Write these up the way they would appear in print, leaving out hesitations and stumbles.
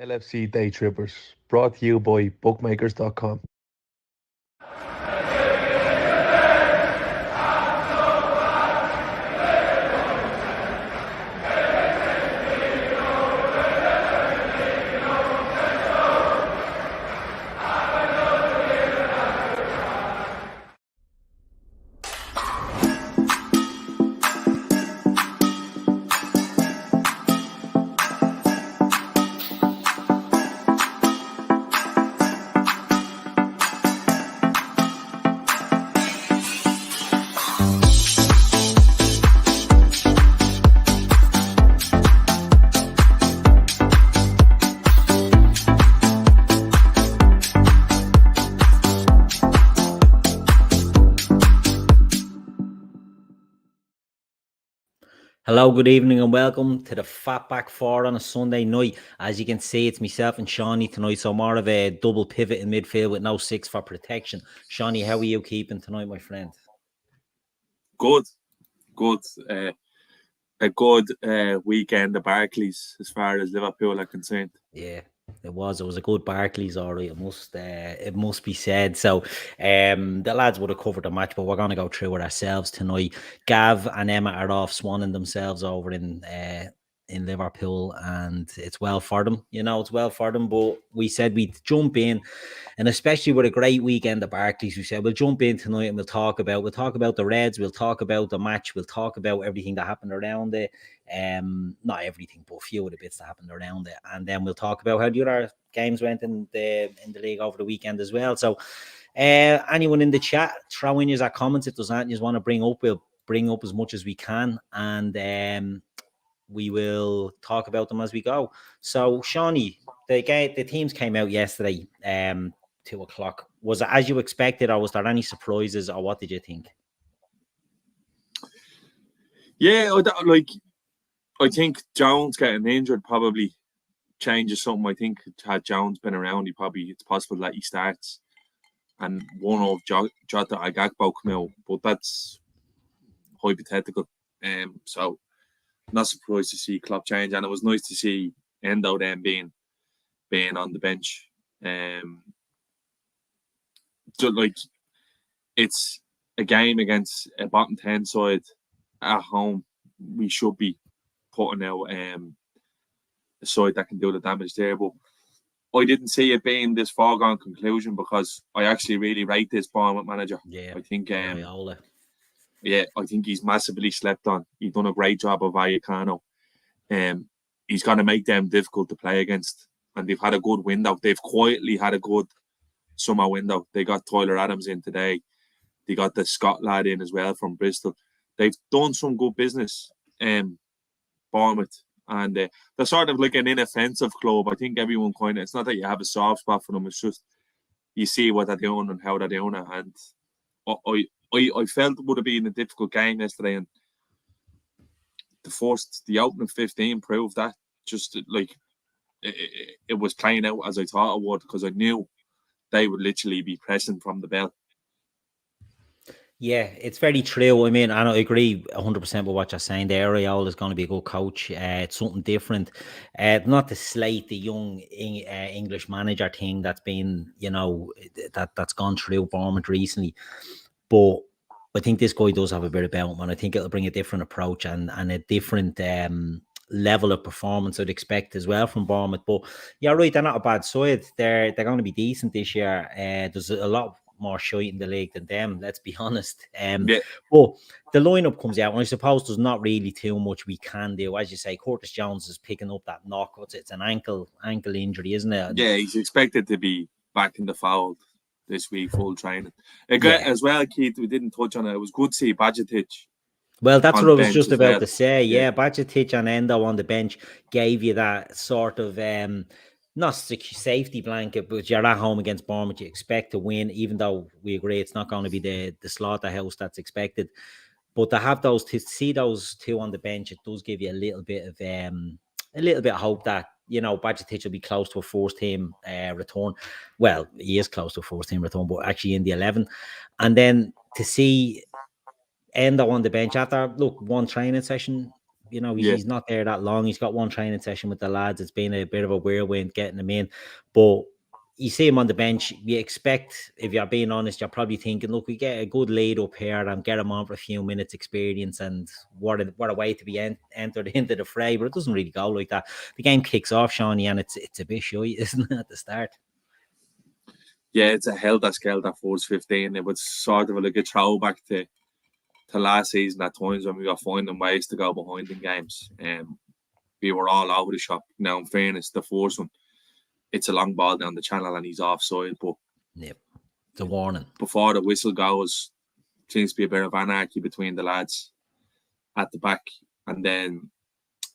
LFC Daytrippers, brought to you by bookmakers.com. Hello, good evening, and welcome to the Fatback 4 on a Sunday night. As you can see, it's myself and Seany tonight, so more of a double pivot in midfield with no six for protection. Seany, how are you keeping tonight, my friend? Good. A good weekend at Barclays as far as Liverpool are concerned. Yeah, it was a good Barclays, all right. It must be said. So, the lads would have covered the match, but we're going to go through it ourselves tonight. Gav and Emma are off swanning themselves over in Liverpool, and it's well for them. It's well for them. But we said we'd jump in, and especially with a great weekend at Barclays, we said we'll jump in tonight and we'll talk about the Reds, we'll talk about the match, we'll talk about everything that happened around it. Not everything, but a few of the bits that happened around it, and then we'll talk about how the other games went in the league over the weekend as well. So, anyone in the chat, throw in your comments if there's anything you want to bring up. We'll bring up as much as we can, and we will talk about them as we go. So, Seany, the teams came out yesterday, 2:00. Was it as you expected, or was there any surprises, or what did you think? Yeah, I think Jones getting injured probably changes something. I think had Jones been around, it's possible that he starts and one of Jota Agakpo come out, but that's hypothetical. So not surprised to see Klopp change, and it was nice to see Endo then being on the bench. It's a game against a bottom 10 side at home. We should be putting out a side that can do the damage there, but I didn't see it being this foregone conclusion because I actually really rate this Bournemouth manager. Yeah, I think I think he's massively slept on. He's done a great job of Vallecano. He's going to make them difficult to play against, and they've had a good window. They've quietly had a good summer window. They got Tyler Adams in today. They got the Scott lad in as well from Bristol. They've done some good business, Bournemouth, and they're sort of like an inoffensive club. I think everyone it's not that you have a soft spot for them. It's just you see what they're doing and how they're doing it. And I felt it would have been a difficult game yesterday, and the opening 15 proved that. Just like it was playing out as I thought it would, because I knew they would literally be pressing from the bell. Yeah, it's very true. I mean, I agree 100% with what you're saying there. Areola is going to be a good coach. It's something different. Not to slate the young English manager thing that's been, that's gone through Bournemouth recently. But I think this guy does have a bit about him, and I think it'll bring a different approach and a different level of performance I'd expect as well from Bournemouth. But yeah, right, they're not a bad side. They're going to be decent this year. There's a lot more shite in the league than them, let's be honest. But the lineup comes out, and I suppose there's not really too much we can do. As you say, Curtis Jones is picking up that knock. It's an ankle injury, isn't it? Yeah, he's expected to be back in the fold this week, full training. As well, Keith, we didn't touch on it. It was good to see Bajcetic. Well, that's what I was just about to say. Yeah, Bajcetic and Endo on the bench gave you that sort of not safety blanket, but you're at home against Bournemouth. You expect to win, even though we agree it's not going to be the slaughterhouse that's expected. But to see those two on the bench, it does give you a little bit of hope that Bajcetic will be close to a first team return. Well, he is close to a first team return, but actually in the 11. And then to see Endo on the bench after one training session, You know, he's not there that long. He's got one training session with the lads. It's been a bit of a whirlwind getting him in. But you see him on the bench, you expect, if you're being honest, you're probably thinking, look, we get a good lead up here and get him on for a few minutes experience, and what a way to be entered into the fray. But it doesn't really go like that. The game kicks off, Seany, and it's a bit shy, isn't it, at the start? Yeah, it's a helter-skelter first 15. It was sort of like a throwback to last season at times when we were finding ways to go behind in games. We were all over the shop. Now, in fairness, the first one, it's a long ball down the channel and he's offside, but it's a warning. Before the whistle goes, seems to be a bit of anarchy between the lads at the back, and then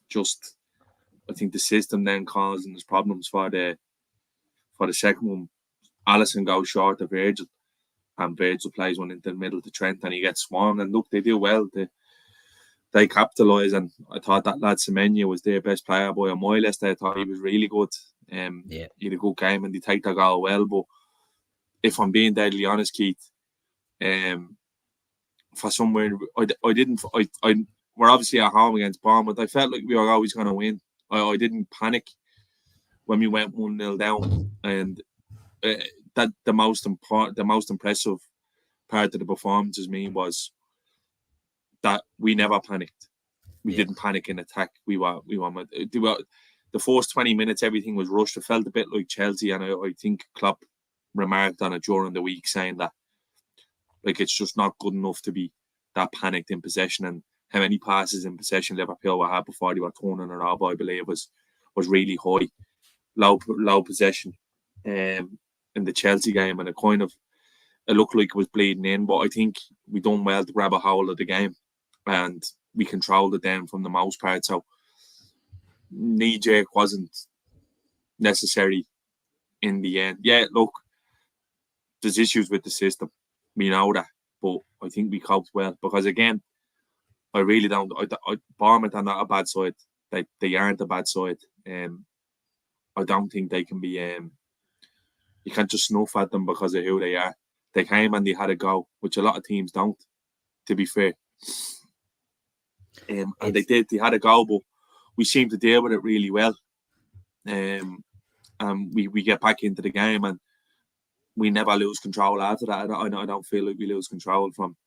just I think the system then causing us problems for the second one. Alisson goes short of Virgil, and Virgil plays one into the middle to Trent, and he gets swarmed. And look, they do well. They capitalise, and I thought that lad Semenyo was their best player by a mile yesterday. I thought he was really good. He had a good game, and they take the goal well. But if I'm being deadly honest, Keith, for somewhere we're obviously at home against Bournemouth. I felt like we were always going to win. I didn't panic when we went 1-0 down, and that the most impressive part of the performance as me was that we never panicked. We didn't panic in attack. The first 20 minutes, everything was rushed. It felt a bit like Chelsea, and I think Klopp remarked on it during the week, saying that like it's just not good enough to be that panicked in possession. And how many passes in possession Liverpool were had before they were turning it over, I believe, was really high, low possession in the Chelsea game, and it looked like it was bleeding in. But I think we done well to grab a hold of the game, and we controlled it then from the most part. So knee-jerk wasn't necessary in the end. Yeah, look, there's issues with the system. We know that, but I think we coped well because, again, I really don't. Bournemouth are not a bad side. They aren't a bad side. I don't think they can be. You can't just snuff at them because of who they are. They came and they had a go, which a lot of teams don't, to be fair. And they did. They had a go, but we seemed to deal with it really well. And we get back into the game, and we never lose control after that. I don't feel like we lose control from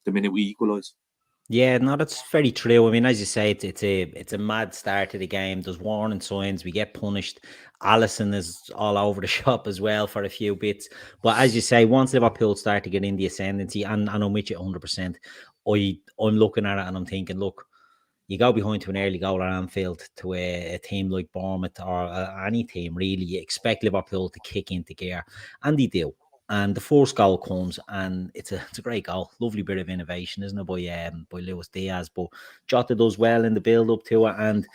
the minute we equalise. Yeah, no, that's very true. I mean, as you say, it's a mad start to the game. There's warning signs. We get punished. Alisson is all over the shop as well for a few bits. But as you say, once Liverpool start to get in the ascendancy, and I'm with you 100%, I'm looking at it and I'm thinking, look, you go behind to an early goal at Anfield to a team like Bournemouth or any team, really, you expect Liverpool to kick into gear. And they do. And the first goal comes, and it's a great goal. Lovely bit of innovation, isn't it, by Luis Diaz? But Jota does well in the build-up to it. And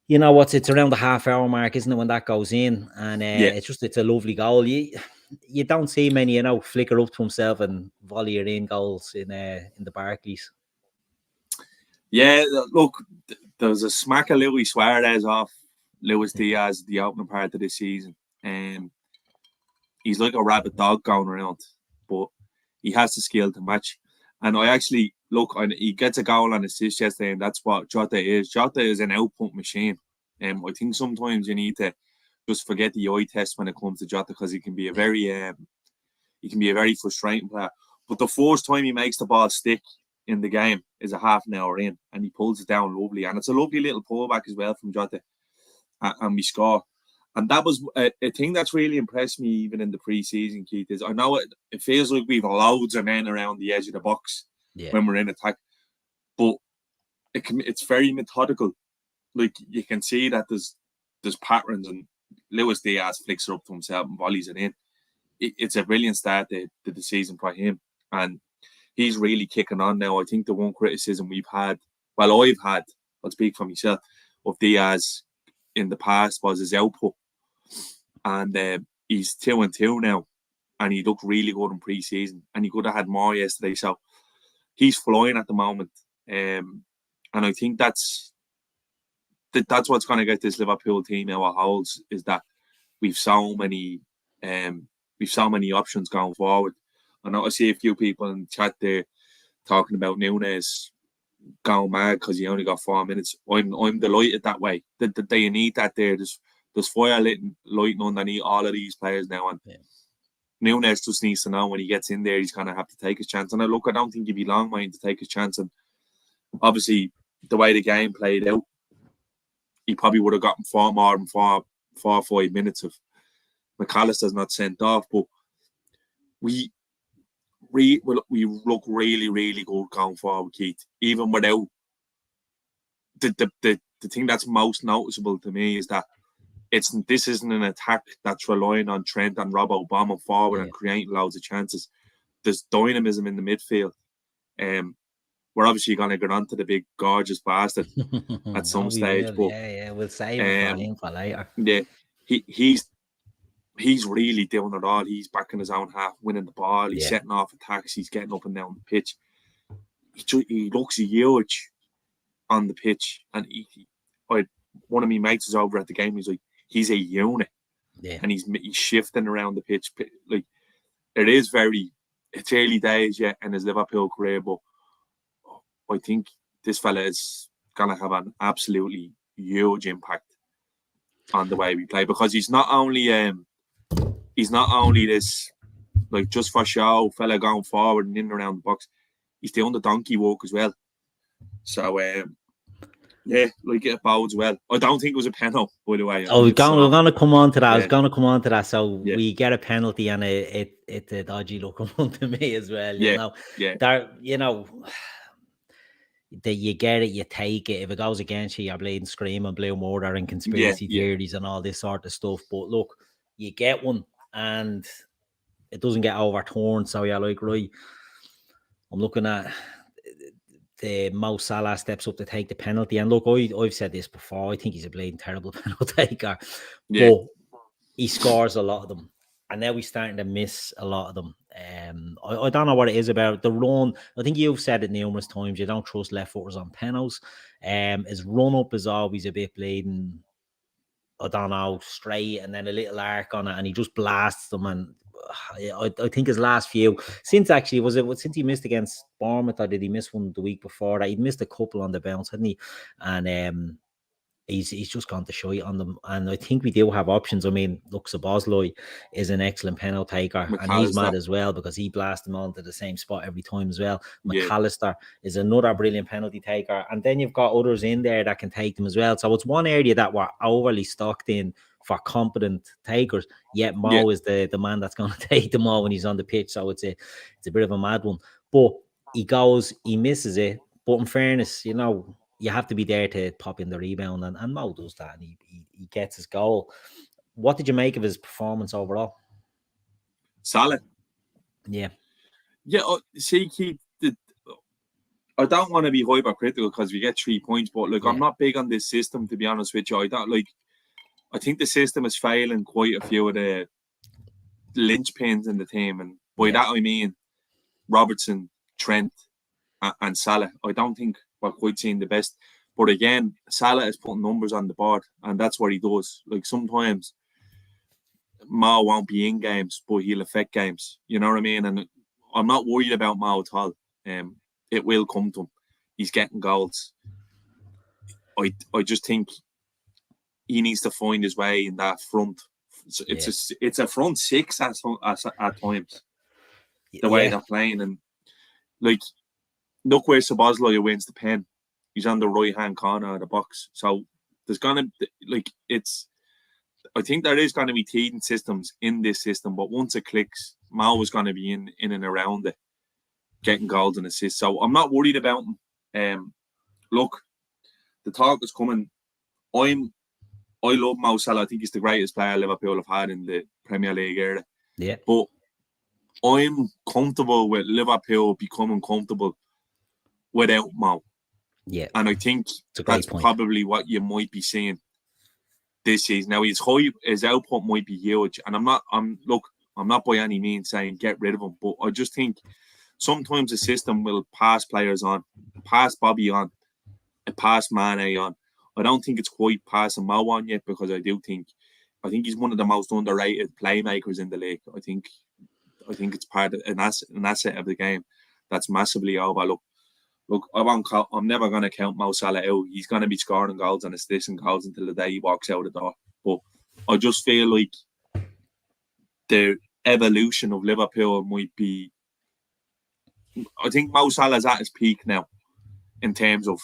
you know what? It's around the half-hour mark, isn't it, when that goes in? And it's a lovely goal. You don't see many, flicker up to himself and volley it in goals in the Barclays. Yeah, look, there was a smack of Luis Suarez off Luis Diaz the opening part of the season. He's like a rabid dog going around, but he has the skill to match. And I actually he gets a goal and assist yesterday, and that's what Jota is. Jota is an output machine. I think sometimes you need to just forget the eye test when it comes to Jota, because he can be a very frustrating player. But the first time he makes the ball stick in the game is a half an hour in, and he pulls it down lovely, and it's a lovely little pullback as well from Jota, and we score. And that was a thing that's really impressed me even in the pre-season, Keith, is I know it feels like we've loads of men around the edge of the box when we're in attack, but it's very methodical. Like, you can see that there's patterns, and Luis Diaz flicks it up to himself and volleys it in. It's a brilliant start to the season for him, and he's really kicking on now. I think the one criticism I've had, I'll speak for myself, of Diaz in the past was his output. And he's 2-2 now, and he looked really good in pre-season, and he could have had more yesterday. So he's flying at the moment, and I think that's what's going to get this Liverpool team out of holes, is that we've so many options going forward. I know I see a few people in the chat there talking about Núñez going mad because he only got 4 minutes. I'm delighted that way. That you need that there. There's fire lighting underneath all of these players now, and Nunes just needs to know when he gets in there, he's going to have to take his chance. And I don't think he'd be long mind to take his chance. And obviously, the way the game played out, he probably would have gotten far more than 4 or 5 minutes of Mac Allister's not sent off. But we look really, really good going forward, Keith. Even without the thing that's most noticeable to me is that this isn't an attack that's relying on Trent and Robbo bombing forward and creating loads of chances. There's dynamism in the midfield. We're obviously going to get on to the big gorgeous bastard at some stage. But, we'll save him for later. Yeah, he's really doing it all. He's back in his own half, winning the ball. He's setting off attacks. He's getting up and down the pitch. He looks huge on the pitch. And one of my mates was over at the game. He's like, he's a unit, and he's shifting around the pitch. Like it's early days yet in his Liverpool career, but I think this fella is gonna have an absolutely huge impact on the way we play, because he's not only this like just for show fella going forward and in and around the box. He's doing the donkey walk as well. So yeah, like it bodes well. I don't think it was a penalty, by the way. We're going to come on to that. I was going to come on to that. So we get a penalty, and it's a dodgy look to me as well. You know, that you get it, you take it. If it goes against you, you're bleeding, screaming, blue murder and conspiracy theories and all this sort of stuff. But look, you get one, and it doesn't get overturned. So you're like, right, I'm looking at the Mo Salah steps up to take the penalty. And look, I've said this before, I think he's a bleeding terrible penalty taker. But he scores a lot of them. And now he's starting to miss a lot of them. I don't know what it is about the run. I think you've said it numerous times. You don't trust left footers on penalties. His run up is always a bit bleeding, I don't know, straight, and then a little arc on it, and he just blasts them. And I think his last few, since he missed against Bournemouth, or did he miss one the week before that? He'd missed a couple on the bounce, hadn't he? And he's just gone to shite on them. And I think we do have options. I mean, look, Szoboszlai is an excellent penalty taker, and he's mad as well because he blasts them onto the same spot every time as well. Mac Allister is another brilliant penalty taker. And then you've got others in there that can take them as well. So it's one area that we're overly stocked in for competent takers, yet Mo is the man that's going to take them all when he's on the pitch. So it's a bit of a mad one. But he misses it. But in fairness, you know, you have to be there to pop in the rebound, and Mo does that, and he gets his goal. What did you make of his performance overall? Solid. Yeah. See, Keith, I don't want to be hypercritical because we get 3 points, but look, I'm not big on this system, to be honest with you. I think the system is failing quite a few of the linchpins in the team, and by that I mean Robertson, Trent, and Salah. I don't think we're quite seeing the best. But again, Salah is putting numbers on the board, and that's what he does. Like sometimes Mo won't be in games, but he'll affect games. You know what I mean? And I'm not worried about Mo at all. It will come to him. He's getting goals. I just think he needs to find his way in that front. It's a front six at times. The way they're playing, and like, look where Szoboszlai wins the pen. He's on the right-hand corner of the box. So there's going to, I think there is going to be teething systems in this system, but once it clicks, Mo is going to be in and around it, getting goals and assists. So I'm not worried about him. Look, the talk is coming. I love Mo Salah. I think he's the greatest player Liverpool have had in the Premier League era. Yeah. But I'm comfortable with Liverpool becoming comfortable without Mo. Yeah. And I think that's probably what you might be seeing this season. Now his output might be huge, and I'm not by any means saying get rid of him, but I just think sometimes the system will pass players on, pass Bobby on, and pass Mane on. I don't think it's quite passing Mo on yet, because I think he's one of the most underrated playmakers in the league. I think it's part of an asset of the game that's massively overlooked. look, I'm never going to count Mo Salah out. He's going to be scoring goals and assists and goals until the day he walks out the door. But I just feel like the evolution of Liverpool might be. I think Mo Salah's at his peak now in terms of.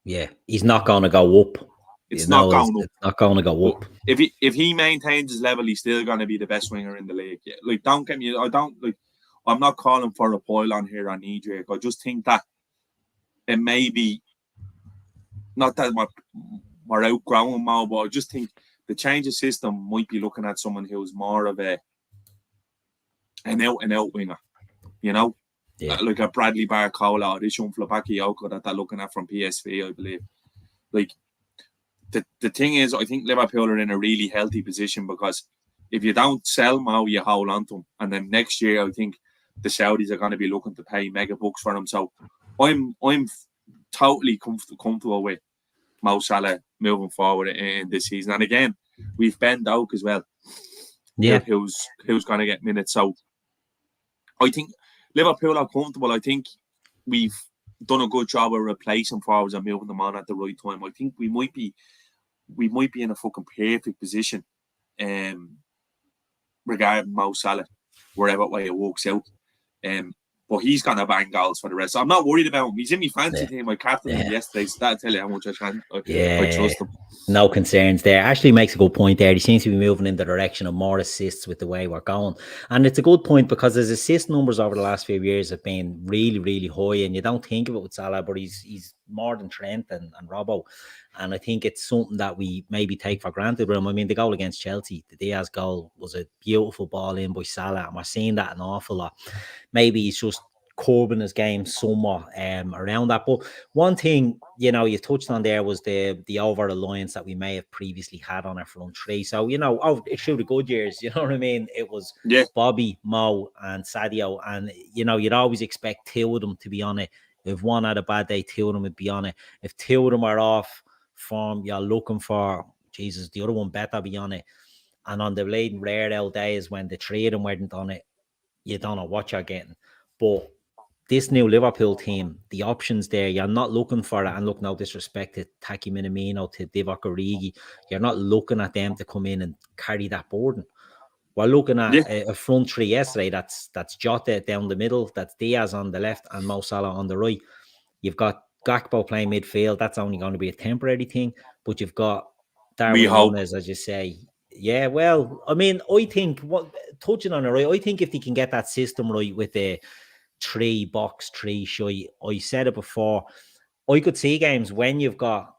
Yeah, he's not going to go up. It's not going up. It's not going to go up. If he maintains his level, he's still going to be the best winger in the league. Yeah. Like, don't get me. I'm not calling for a pile-on here on knee-jerk. I just think that it may be not that we're outgrowing Mo, but I just think the change of system might be looking at someone who's more of an out-and-out winger, you know? Yeah. Like a Bradley Barcola or this young Bakayoko that they're looking at from PSV, I believe. Like, the thing is, I think Liverpool are in a really healthy position because if you don't sell Mo, you hold on to him. And then next year, I think the Saudis are going to be looking to pay mega bucks for him. So I'm totally comfortable with Mo Salah moving forward in this season. And again, we've Ben Doak as well. Yeah. Who's going to get minutes. So I think Liverpool are comfortable. I think we've done a good job of replacing forwards and moving them on at the right time. I think we might be in a fucking perfect position regarding Mo Salah, wherever way it works out. But he's going to bang goals for the rest. I'm not worried about him. He's in my fancy team. I captained him yesterday, so that'll tell you how much I trust him. No concerns there. Ashley makes a good point there. He seems to be moving in the direction of more assists with the way we're going. And it's a good point because his assist numbers over the last few years have been really, really high. And you don't think of it with Salah, but he's more than Trent and Robbo. And I think it's something that we maybe take for granted with him. I mean, the goal against Chelsea, the Diaz goal, was a beautiful ball in by Salah. And we're seeing that an awful lot. Maybe he's just curbing his game somewhat around that. But one thing, you know, you touched on there was the over reliance that we may have previously had on our front three. So, you know, through the good years, you know what I mean? It was Bobby, Mo, and Sadio. And, you know, you'd always expect two of them to be on it. If one had a bad day, two of them would be on it. If two of them are off form, you're looking for, Jesus, the other one better be on it. And on the late rare old days when the three of them weren't on it, you don't know what you're getting. But this new Liverpool team, the options there, you're not looking for it. And look, no disrespect to Taki Minamino, to Divock Origi. You're not looking at them to come in and carry that burden. We're looking at a front three yesterday. That's Jota down the middle. That's Diaz on the left and Mo Salah on the right. You've got Gakpo playing midfield. That's only going to be a temporary thing. But you've got Darwin Núñez, as you say. Yeah, well, I mean, I think, touching on it, right, I think if they can get that system right with the 3-box-3 shy, I said it before, I could see games when you've got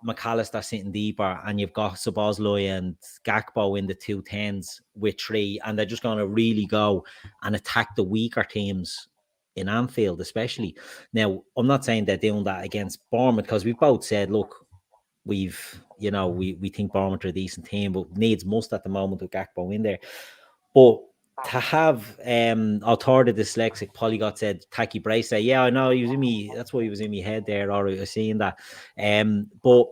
Mac Allister sitting deeper and you've got Szoboszlai and Gakpo in the 210s with three, and they're just going to really go and attack the weaker teams in Anfield, especially. Now, I'm not saying they're doing that against Bournemouth because we both said, look, we think Bournemouth are a decent team, but needs must at the moment with Gakpo in there. But to have Author the dyslexic polyglot said Taki Bryce say, yeah, I know he was in me. That's why he was in my head there. Or I was seeing that. But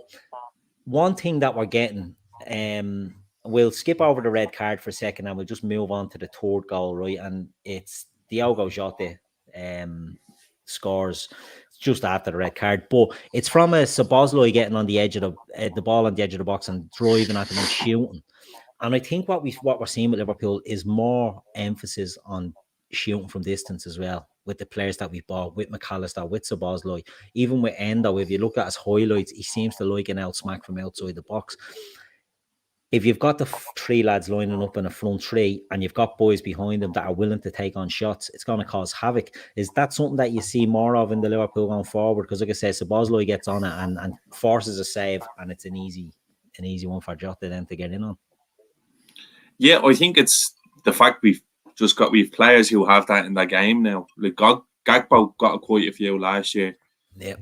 one thing that we're getting, we'll skip over the red card for a second and we'll just move on to the third goal, right? And it's Diogo Jota scores just after the red card, but it's from a Szoboszlai getting on the edge of the ball on the edge of the box and driving at them and shooting. And I think what we're seeing with Liverpool is more emphasis on shooting from distance as well with the players that we bought, with Mac Allister, with Szoboszlai, even with Endo. If you look at his highlights, he seems to like an out smack from outside the box. If you've got the three lads lining up in a front three and you've got boys behind them that are willing to take on shots, it's going to cause havoc. Is that something that you see more of in the Liverpool going forward? Because like I said, Szoboszlai gets on it and forces a save, and it's an easy one for Jota then to get in on. Yeah, I think it's the fact we've players who have that in their game now. Like Gakpo got quite a few last year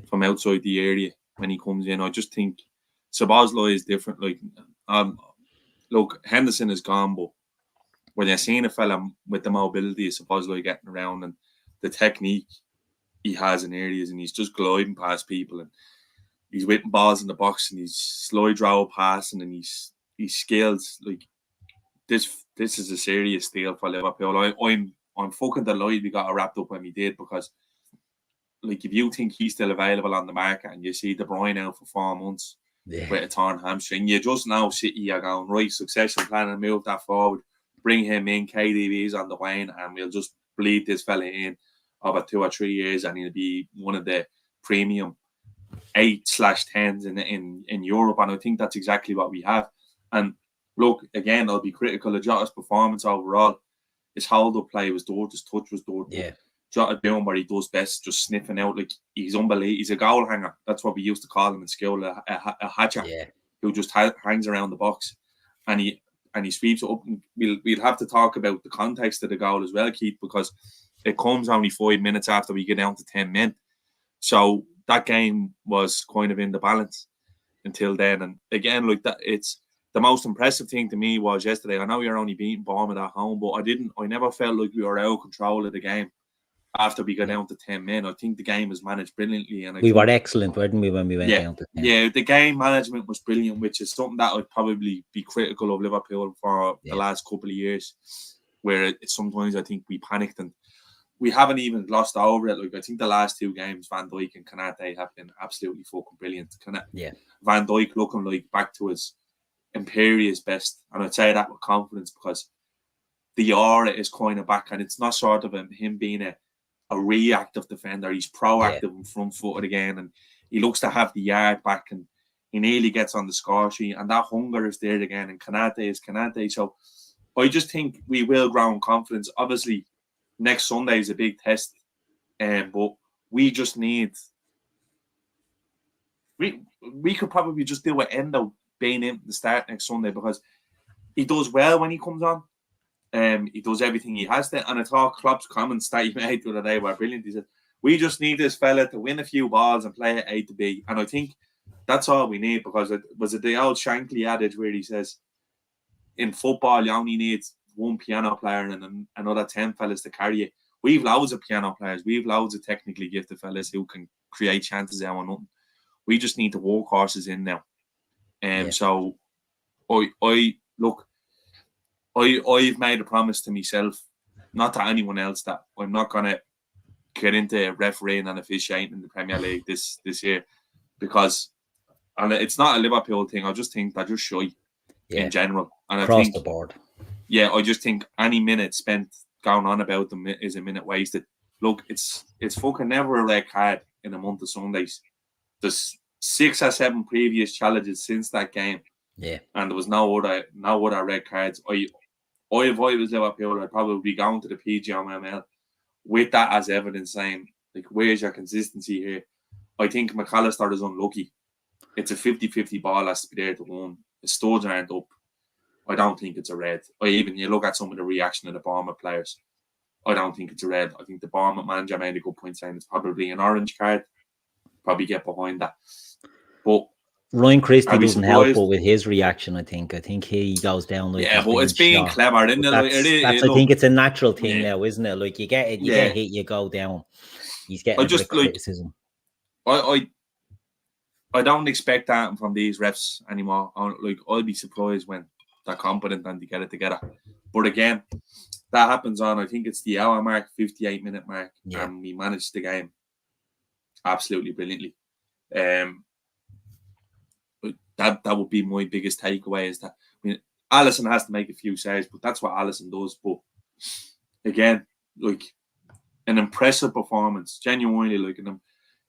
from outside the area when he comes in. I just think Szoboszlai is different. Like, look, Henderson is gone, but when you're seeing a fella with the mobility of Szoboszlai getting around and the technique he has in areas, and he's just gliding past people, and he's whipping balls in the box, and he's slide draw passing, and he's skills like. This is a serious deal for Liverpool. I'm fucking delighted we got it wrapped up when we did, because like if you think he's still available on the market and you see De Bruyne out for 4 months with a torn hamstring, you just know City are going, right, succession plan and move that forward, bring him in, KDB's on the wane, and we'll just bleed this fella in over 2 or 3 years and he'll be one of the premium 8/10s in Europe. And I think that's exactly what we have. And look, again, I'll be critical of Jota's performance overall. His hold-up play was dirt, his touch was dirt. Yeah. Jota doing what he does best, just sniffing out. Like, he's unbelievable. He's a goal hanger. That's what we used to call him in school, a hatcher who just hangs around the box. And he sweeps it up. And we'll have to talk about the context of the goal as well, Keith, because it comes only 5 minutes after we get down to 10 men. So that game was kind of in the balance until then. And again, like that, it's the most impressive thing to me was yesterday. I know you're only beating Bournemouth at home, but I never felt like we were out of control of the game after we got down to 10 men. I think the game was managed brilliantly. And we were excellent, weren't we, when we went down to 10? Yeah, the game management was brilliant, which is something that I'd probably be critical of Liverpool for the last couple of years, where sometimes I think we panicked and we haven't even glossed over it. Like, I think the last 2 games, Van Dijk and Konate have been absolutely fucking brilliant. Van Dijk looking like back to his imperious best, and I'd say that with confidence because the aura is kind of back, and it's not sort of him being a reactive defender. He's proactive and front-footed again, and he looks to have the yard back, and he nearly gets on the score sheet, and that hunger is there again, and Konate is Konate. So I just think we will grow in confidence. Obviously, next Sunday is a big test, but we just need... We could probably just do what Endo being in the start next Sunday, because he does well when he comes on. He does everything he has to. And I thought Klopp's comments that he made the other day were brilliant. He said, we just need this fella to win a few balls and play at A to B. And I think that's all we need, because it was the old Shankly adage where he says, in football, you only need one piano player and another 10 fellas to carry it. We've loads of piano players. We've loads of technically gifted fellas who can create chances out of nothing. We just need the workhorses in now. So I've made a promise to myself, not to anyone else, that I'm not going to get into refereeing and officiating in the Premier League this year, because, and it's not a Liverpool thing, I just think they're just shy in general. And across the board. Yeah, I just think any minute spent going on about them is a minute wasted. Look, it's fucking never a red card in a month of Sundays. There's 6 or 7 previous challenges since that game. Yeah. And there was no other red cards. If I was Liverpool, I'd probably be going to the PGMOL with that as evidence, saying, like, where's your consistency here? I think Mac Allister is unlucky. It's a 50-50 ball has to be there to win. The studs aren't up. I don't think it's a red. You look at some of the reaction of the Bournemouth players. I don't think it's a red. I think the Bournemouth manager made a good point saying it's probably an orange card. Probably get behind that. But Ryan Christie doesn't help with his reaction, I think. I think he goes down like... Yeah, but it's being clever, isn't it? I think it's a natural thing now, isn't it? Like, you get hit, you go down. He's getting criticism. I don't expect that from these refs anymore. I'll be surprised when they're competent and they get it together. But again, that happens on, I think it's the hour mark, 58-minute mark, and we managed the game absolutely brilliantly. That would be my biggest takeaway, is that, I mean, Alisson has to make a few saves, but that's what Alisson does. But again, like, an impressive performance, genuinely,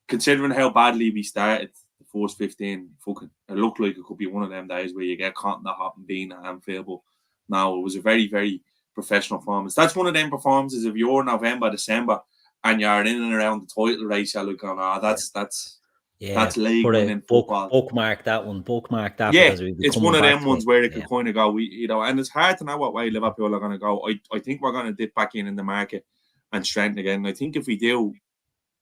considering how badly we started the first 15, it looked like it could be one of them days where you get caught in the hot and bean at Anfield. But no, it was a very, very professional performance. That's one of them performances. If you're November, December, and you're in and around the title race, you're like, that's league winning football. Bookmark that one. Yeah, it's one of them ones where it could kind of go, and it's hard to know what way Liverpool are going to go. I think we're going to dip back in the market and strengthen again. I think if we do,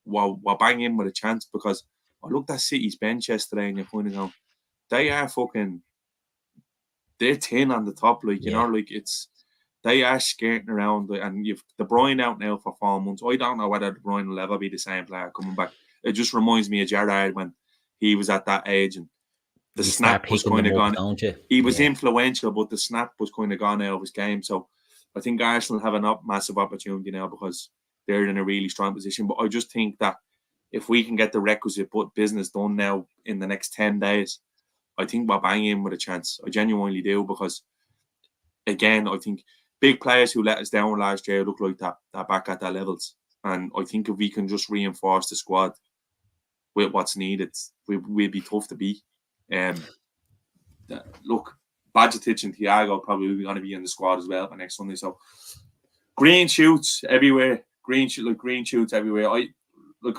we'll bang in with a chance, because I looked at City's bench yesterday and you're kind of going, they're thin on the top, they are skating around, and you've De Bruyne out now for 4 months. I don't know whether De Bruyne will ever be the same player coming back. It just reminds me of Gerrard when he was at that age and the snap was kind of gone. He was influential, but the snap was kind of gone out of his game. So I think Arsenal have a massive opportunity now, because they're in a really strong position. But I just think that if we can get the requisite business done now in the next 10 days, I think we're banging with a chance. I genuinely do, because again, I think big players who let us down last year look like that back at their levels. And I think if we can just reinforce the squad with what's needed, we'll be tough to beat. Look, Badgetic and Thiago probably going to be in the squad as well for next Sunday. So green shoots everywhere. Green shoots everywhere. I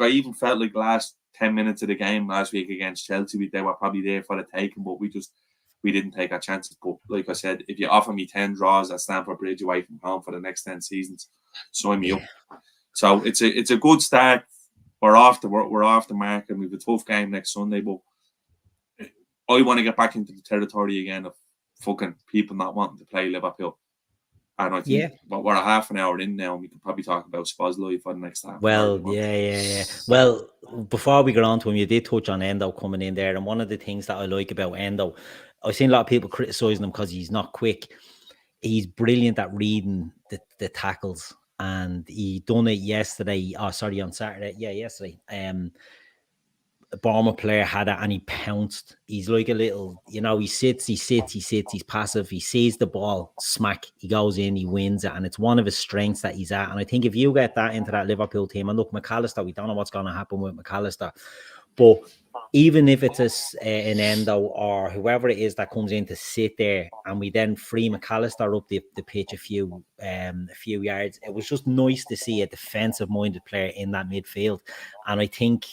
even felt like last 10 minutes of the game last week against Chelsea, they were probably there for the taking, but we didn't take our chances. But like I said, if you offer me 10 draws at Stamford Bridge away from home for the next 10 seasons, sign me up. So it's a good start. We're off the mark, and we've a tough game next Sunday. But I want to get back into the territory again of fucking people not wanting to play Liverpool. And I think we're a half an hour in now, and we could probably talk about Spozley for the next half. Well, yeah. Well, before we get on to him, you did touch on Endo coming in there, and one of the things that I like about Endo, I've seen a lot of people criticising him because he's not quick. He's brilliant at reading the tackles, and he done it yesterday. Oh, sorry, on Saturday. Yeah, yesterday. A Bournemouth player had it and he pounced. He's like a little, he sits, he's passive, he sees the ball, smack, he goes in, he wins it, and it's one of his strengths that he's at. And I think if you get that into that Liverpool team, and look, Mac Allister, we don't know what's going to happen with Mac Allister, but even if it's an Endo or whoever it is that comes in to sit there, and we then free Mac Allister up the pitch a few yards, it was just nice to see a defensive-minded player in that midfield. And I think,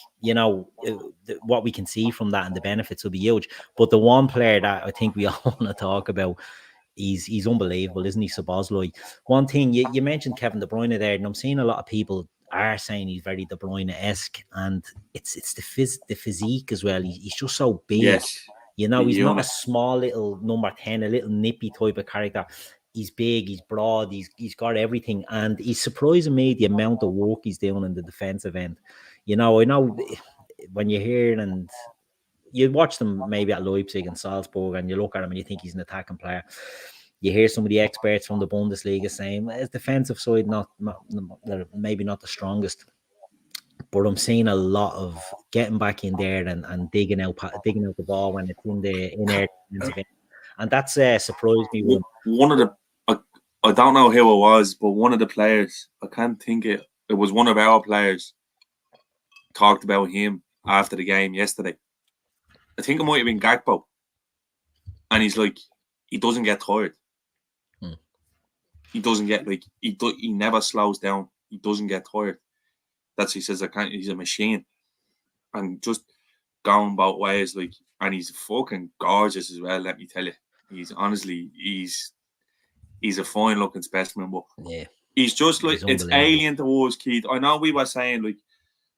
what we can see from that and the benefits will be huge. But the one player that I think we all want to talk about, he's unbelievable, isn't he, Szoboszlai? One thing, you mentioned Kevin De Bruyne there, and I'm seeing a lot of people are saying he's very De Bruyne-esque, and it's the physique as well. He's just so big. Yes. He's not a small little number 10, a little nippy type of character. He's big, he's broad, he's got everything, and he's surprising me the amount of work he's doing in the defensive end. I know when you hear and you watch them maybe at Leipzig and Salzburg, and you look at him and you think he's an attacking player. You hear some of the experts from the Bundesliga saying his defensive side maybe not the strongest, but I'm seeing a lot of getting back in there and digging out the ball when it's in air defensive end, and that's surprised me. One of the I don't know who it was, but one of the players, I can't think it was one of our players, talked about him after the game yesterday. I think it might have been Gakpo, and he's like, he doesn't get tired. He doesn't get he never slows down. He doesn't get tired. He says he's a machine, and just going both ways, and he's fucking gorgeous as well. Let me tell you, he's a fine looking specimen, but he's just it's alien to us, Keith. I know we were saying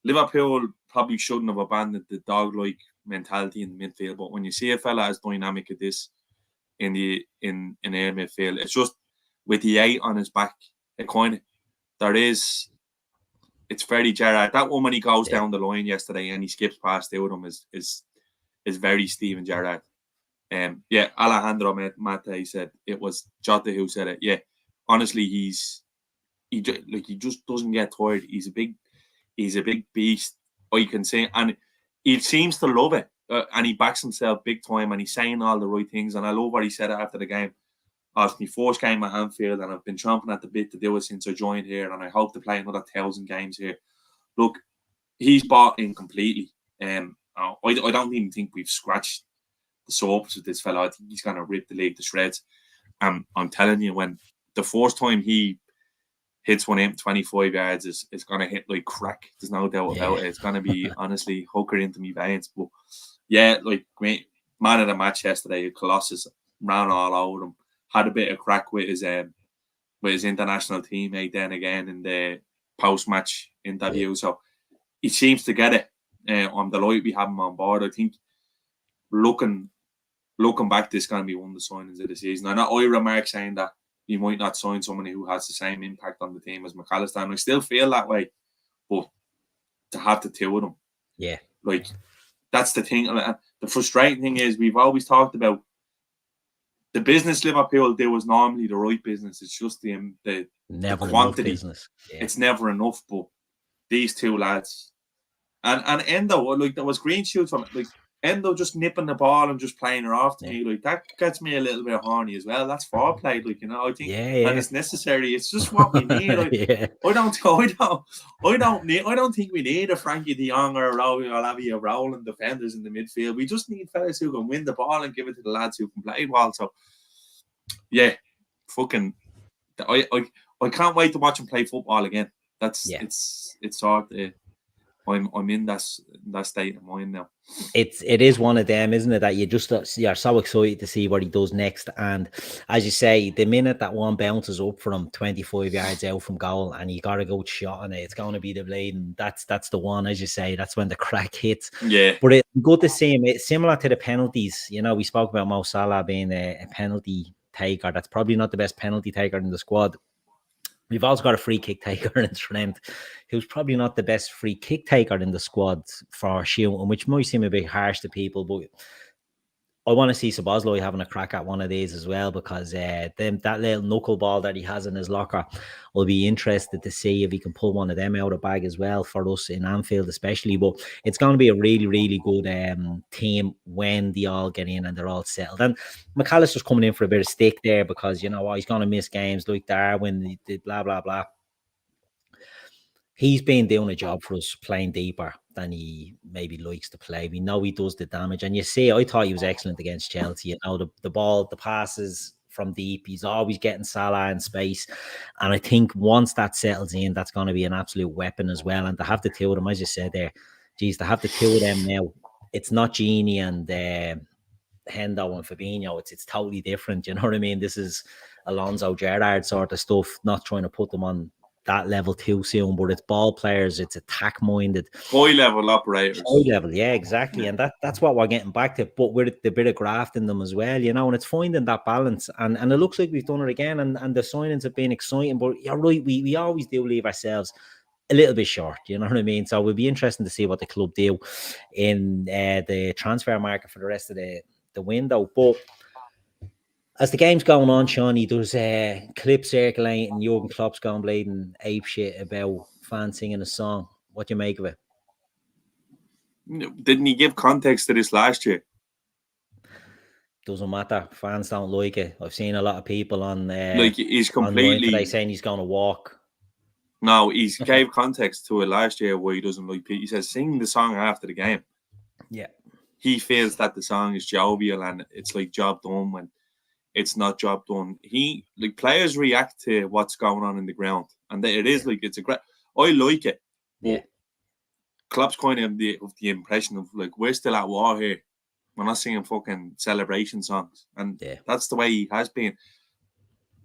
Liverpool probably shouldn't have abandoned the dog-like mentality in the midfield, but when you see a fella as dynamic as this in air midfield, it's just with the 8 on his back, it's very Gerrard. That one when he goes down the line yesterday and he skips past the them is very Steven Gerrard. Alejandro Mate said it was Jota who said it. Yeah, honestly, he just doesn't get tired. He's a big beast. I can say, and he seems to love it, and he backs himself big time, and he's saying all the right things. And I love what he said after the game. It's my first game at Anfield, and I've been chomping at the bit to do it since I joined here, and I hope to play another 1,000 games here. Look, he's bought in completely. I don't even think we've scratched the surface with this fella. I think he's going to rip the league to shreds. I'm telling you, when the first time he hits one in 25 yards is going to hit like crack. There's no doubt about it. It's going to be, honestly, hooker into me veins. But yeah, great man of the match yesterday, Colossus, ran all over him. Had a bit of crack with his international teammate then again in the post-match interview. So he seems to get it. I'm delighted we have him on board. I think looking back, this is going to be one of the signings of the season. I know I remarked saying that you might not sign somebody who has the same impact on the team as Mac Allister, and I still feel that way. But to have the two of them, that's the thing. The frustrating thing is we've always talked about the business Liverpool do is normally the right business. It's just the never quantity. Business. Yeah. It's never enough. But these two lads, And Endo, like there was green shoots from like Endo just nipping the ball and just playing her off to me, like that gets me a little bit horny as well. That's foreplay, like, you know. I think, and it's necessary. It's just what we need. I don't think we need a Frankie De Jong or a Lavia rolling defenders in the midfield. We just need fellas who can win the ball and give it to the lads who can play well. So yeah, fucking, I can't wait to watch him play football again. That's it's sort of. I'm in that state of mind now. It is one of them, isn't it? That you're so excited to see what he does next. And as you say, the minute that one bounces up from 25 yards out from goal, and you got to go shot on it, it's going to be the blade, and that's the one, as you say. That's when the crack hits. Yeah. But it's good to see him. It's similar to the penalties. You know, we spoke about Mo Salah being a penalty taker. That's probably not the best penalty taker in the squad. We've also got a free kick taker in Trent, who's probably not the best free kick taker in the squad for shooting, which might seem a bit harsh to people, but I want to see Szoboszlai having a crack at one of these as well, because that little knuckleball that he has in his locker, will be interested to see if he can pull one of them out of bag as well for us in Anfield especially. But it's going to be a really, really good team when they all get in and they're all settled. And Mac Allister's coming in for a bit of stick there because, you know, he's going to miss games like Darwin, blah, blah, blah. He's been doing a job for us, playing deeper than he maybe likes to play. We know he does the damage. And you see, I thought he was excellent against Chelsea. You know, the ball, the passes from deep, he's always getting Salah in space. And I think once that settles in, that's going to be an absolute weapon as well. And to have the two of them, as you said there, geez, to have the two of them now, it's not Genie and Hendo and Fabinho. It's totally different. You know what I mean? This is Alonso Gerrard sort of stuff, not trying to put them on that level too soon, but it's ball players, it's attack minded, high level operators. High level, yeah, exactly. And that's what we're getting back to, but with the bit of graft in them as well, you know, and it's finding that balance. And it looks like we've done it again, and the signings have been exciting, but you're right, we always do leave ourselves a little bit short, you know what I mean? So it would be interesting to see what the club do in the transfer market for the rest of the window. But as the game's going on, Shawnee, there's a clip circulating, Jurgen Klopp's gone blading ape shit about fans singing a song. What do you make of it? Didn't he give context to this last year? Doesn't matter. Fans don't like it. I've seen a lot of people on like he's completely today saying he's going to walk. No, he gave context to it last year where he doesn't like people. He says sing the song after the game. Yeah. He feels that the song is jovial and it's like job done when it's not job done. Players react to what's going on in the ground, and it is like it's a great. I like it. Yeah. Klopp's kind of the impression of like we're still at war here. We're not singing fucking celebration songs, and that's the way he has been.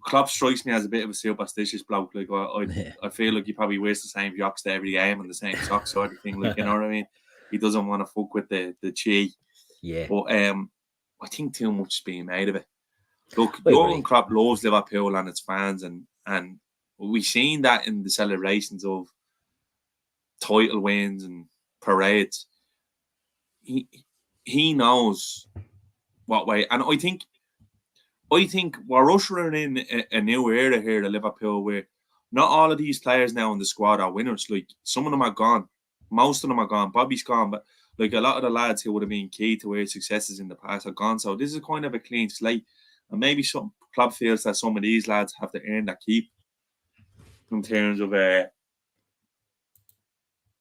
Klopp strikes me as a bit of a superstitious bloke. Like I feel like he probably wears the same jocks to every game and the same socks sort of thing. Like, you know what I mean? He doesn't want to fuck with the chi. Yeah. But I think too much is being made of it. Look, Jurgen Klopp loves Liverpool and its fans, and we've seen that in the celebrations of title wins and parades. He knows what way, and I think we're ushering in a new era here at Liverpool where not all of these players now in the squad are winners. Like some of them are gone, most of them are gone. Bobby's gone, but like a lot of the lads who would have been key to our successes in the past are gone. So this is kind of a clean slate. And maybe some club feels that some of these lads have to earn that keep in terms of the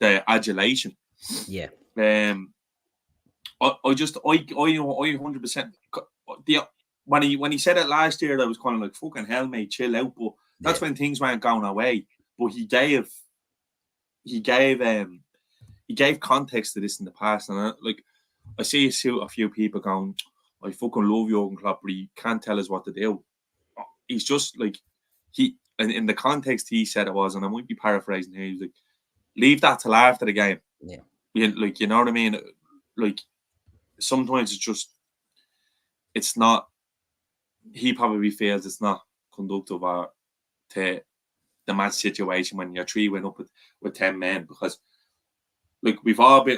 adulation. Yeah. I 100%. When he said it last year, I was kind of like, fucking hell, mate, chill out. But that's when things weren't going our way. But he gave context to this in the past, and I see a few people going, I fucking love Jurgen Klopp, but he can't tell us what to do. He's just like in the context he said it was, and I might be paraphrasing here. He's like, leave that till after the game. Yeah. Like, you know what I mean? Like sometimes it's not. He probably feels it's not conducive to the match situation when you're 3-1 up with 10 men, because like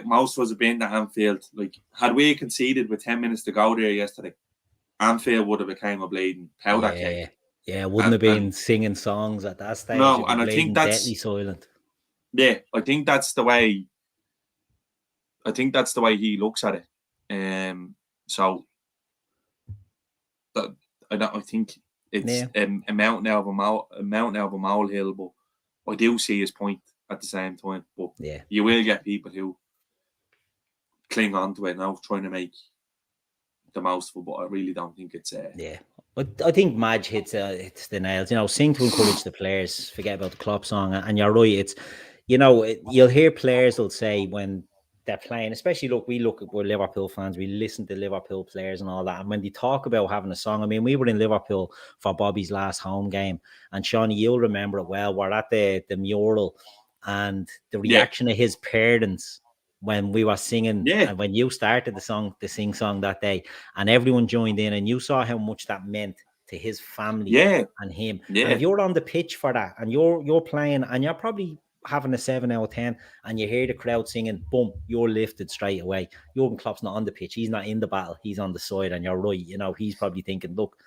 most of us have been to Anfield. Like, had we conceded with 10 minutes to go there yesterday, Anfield would have become a bleeding powder cake. Yeah, wouldn't have been singing songs at that stage. No, and I think that's deadly silent. Yeah, I think that's the way I think that's the way he looks at it. So that I think it's a mountain out of a molehill, but I do see his point at the same time. But you will get people who cling on to it now, trying to make the most of it. But I really don't think it's But I think Madge hits the nails. You know, sing to encourage the players. Forget about the Klopp song. And you're right. It's, you know, you'll hear players will say when they're playing, especially we're Liverpool fans. We listen to Liverpool players and all that. And when they talk about having a song, I mean, we were in Liverpool for Bobby's last home game, and Shawnee, you'll remember it well. We're at the mural, and the reaction of his parents when we were singing, and when you started the sing song that day, and everyone joined in, and you saw how much that meant to his family and him. And if you're on the pitch for that, and you're playing, and you're probably having a 7 out of 10, and you hear the crowd singing, boom, you're lifted straight away. Jurgen Klopp's not on the pitch. He's not in the battle. He's on the side, and you're right. You know, he's probably thinking, look,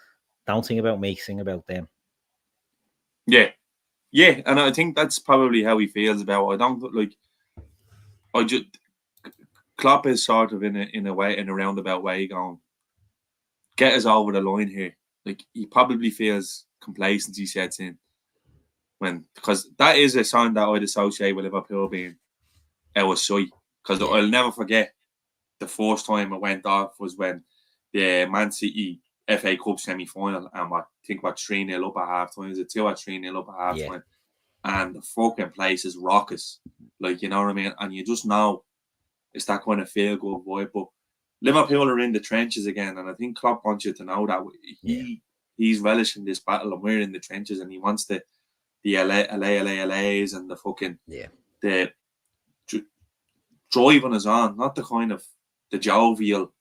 don't sing about me, sing about them. Yeah, and I think that's probably how he feels about it. Klopp is sort of in a roundabout way going, get us over the line here. Like, he probably feels complacency sets in because that is a sign that I'd associate with Liverpool being our sight. Because I'll never forget the first time it went off was when the Man City FA Cup semi-final, and I think 3-0 up at half time. Is it 2 or 3-0 up at half time? And the fucking place is raucous. Like, you know what I mean? And you just know it's that kind of feel good vibe. But Liverpool are in the trenches again, and I think Klopp wants you to know that he's relishing this battle, and we're in the trenches, and he wants the LAs and the fucking the driving us on, not the kind of the jovial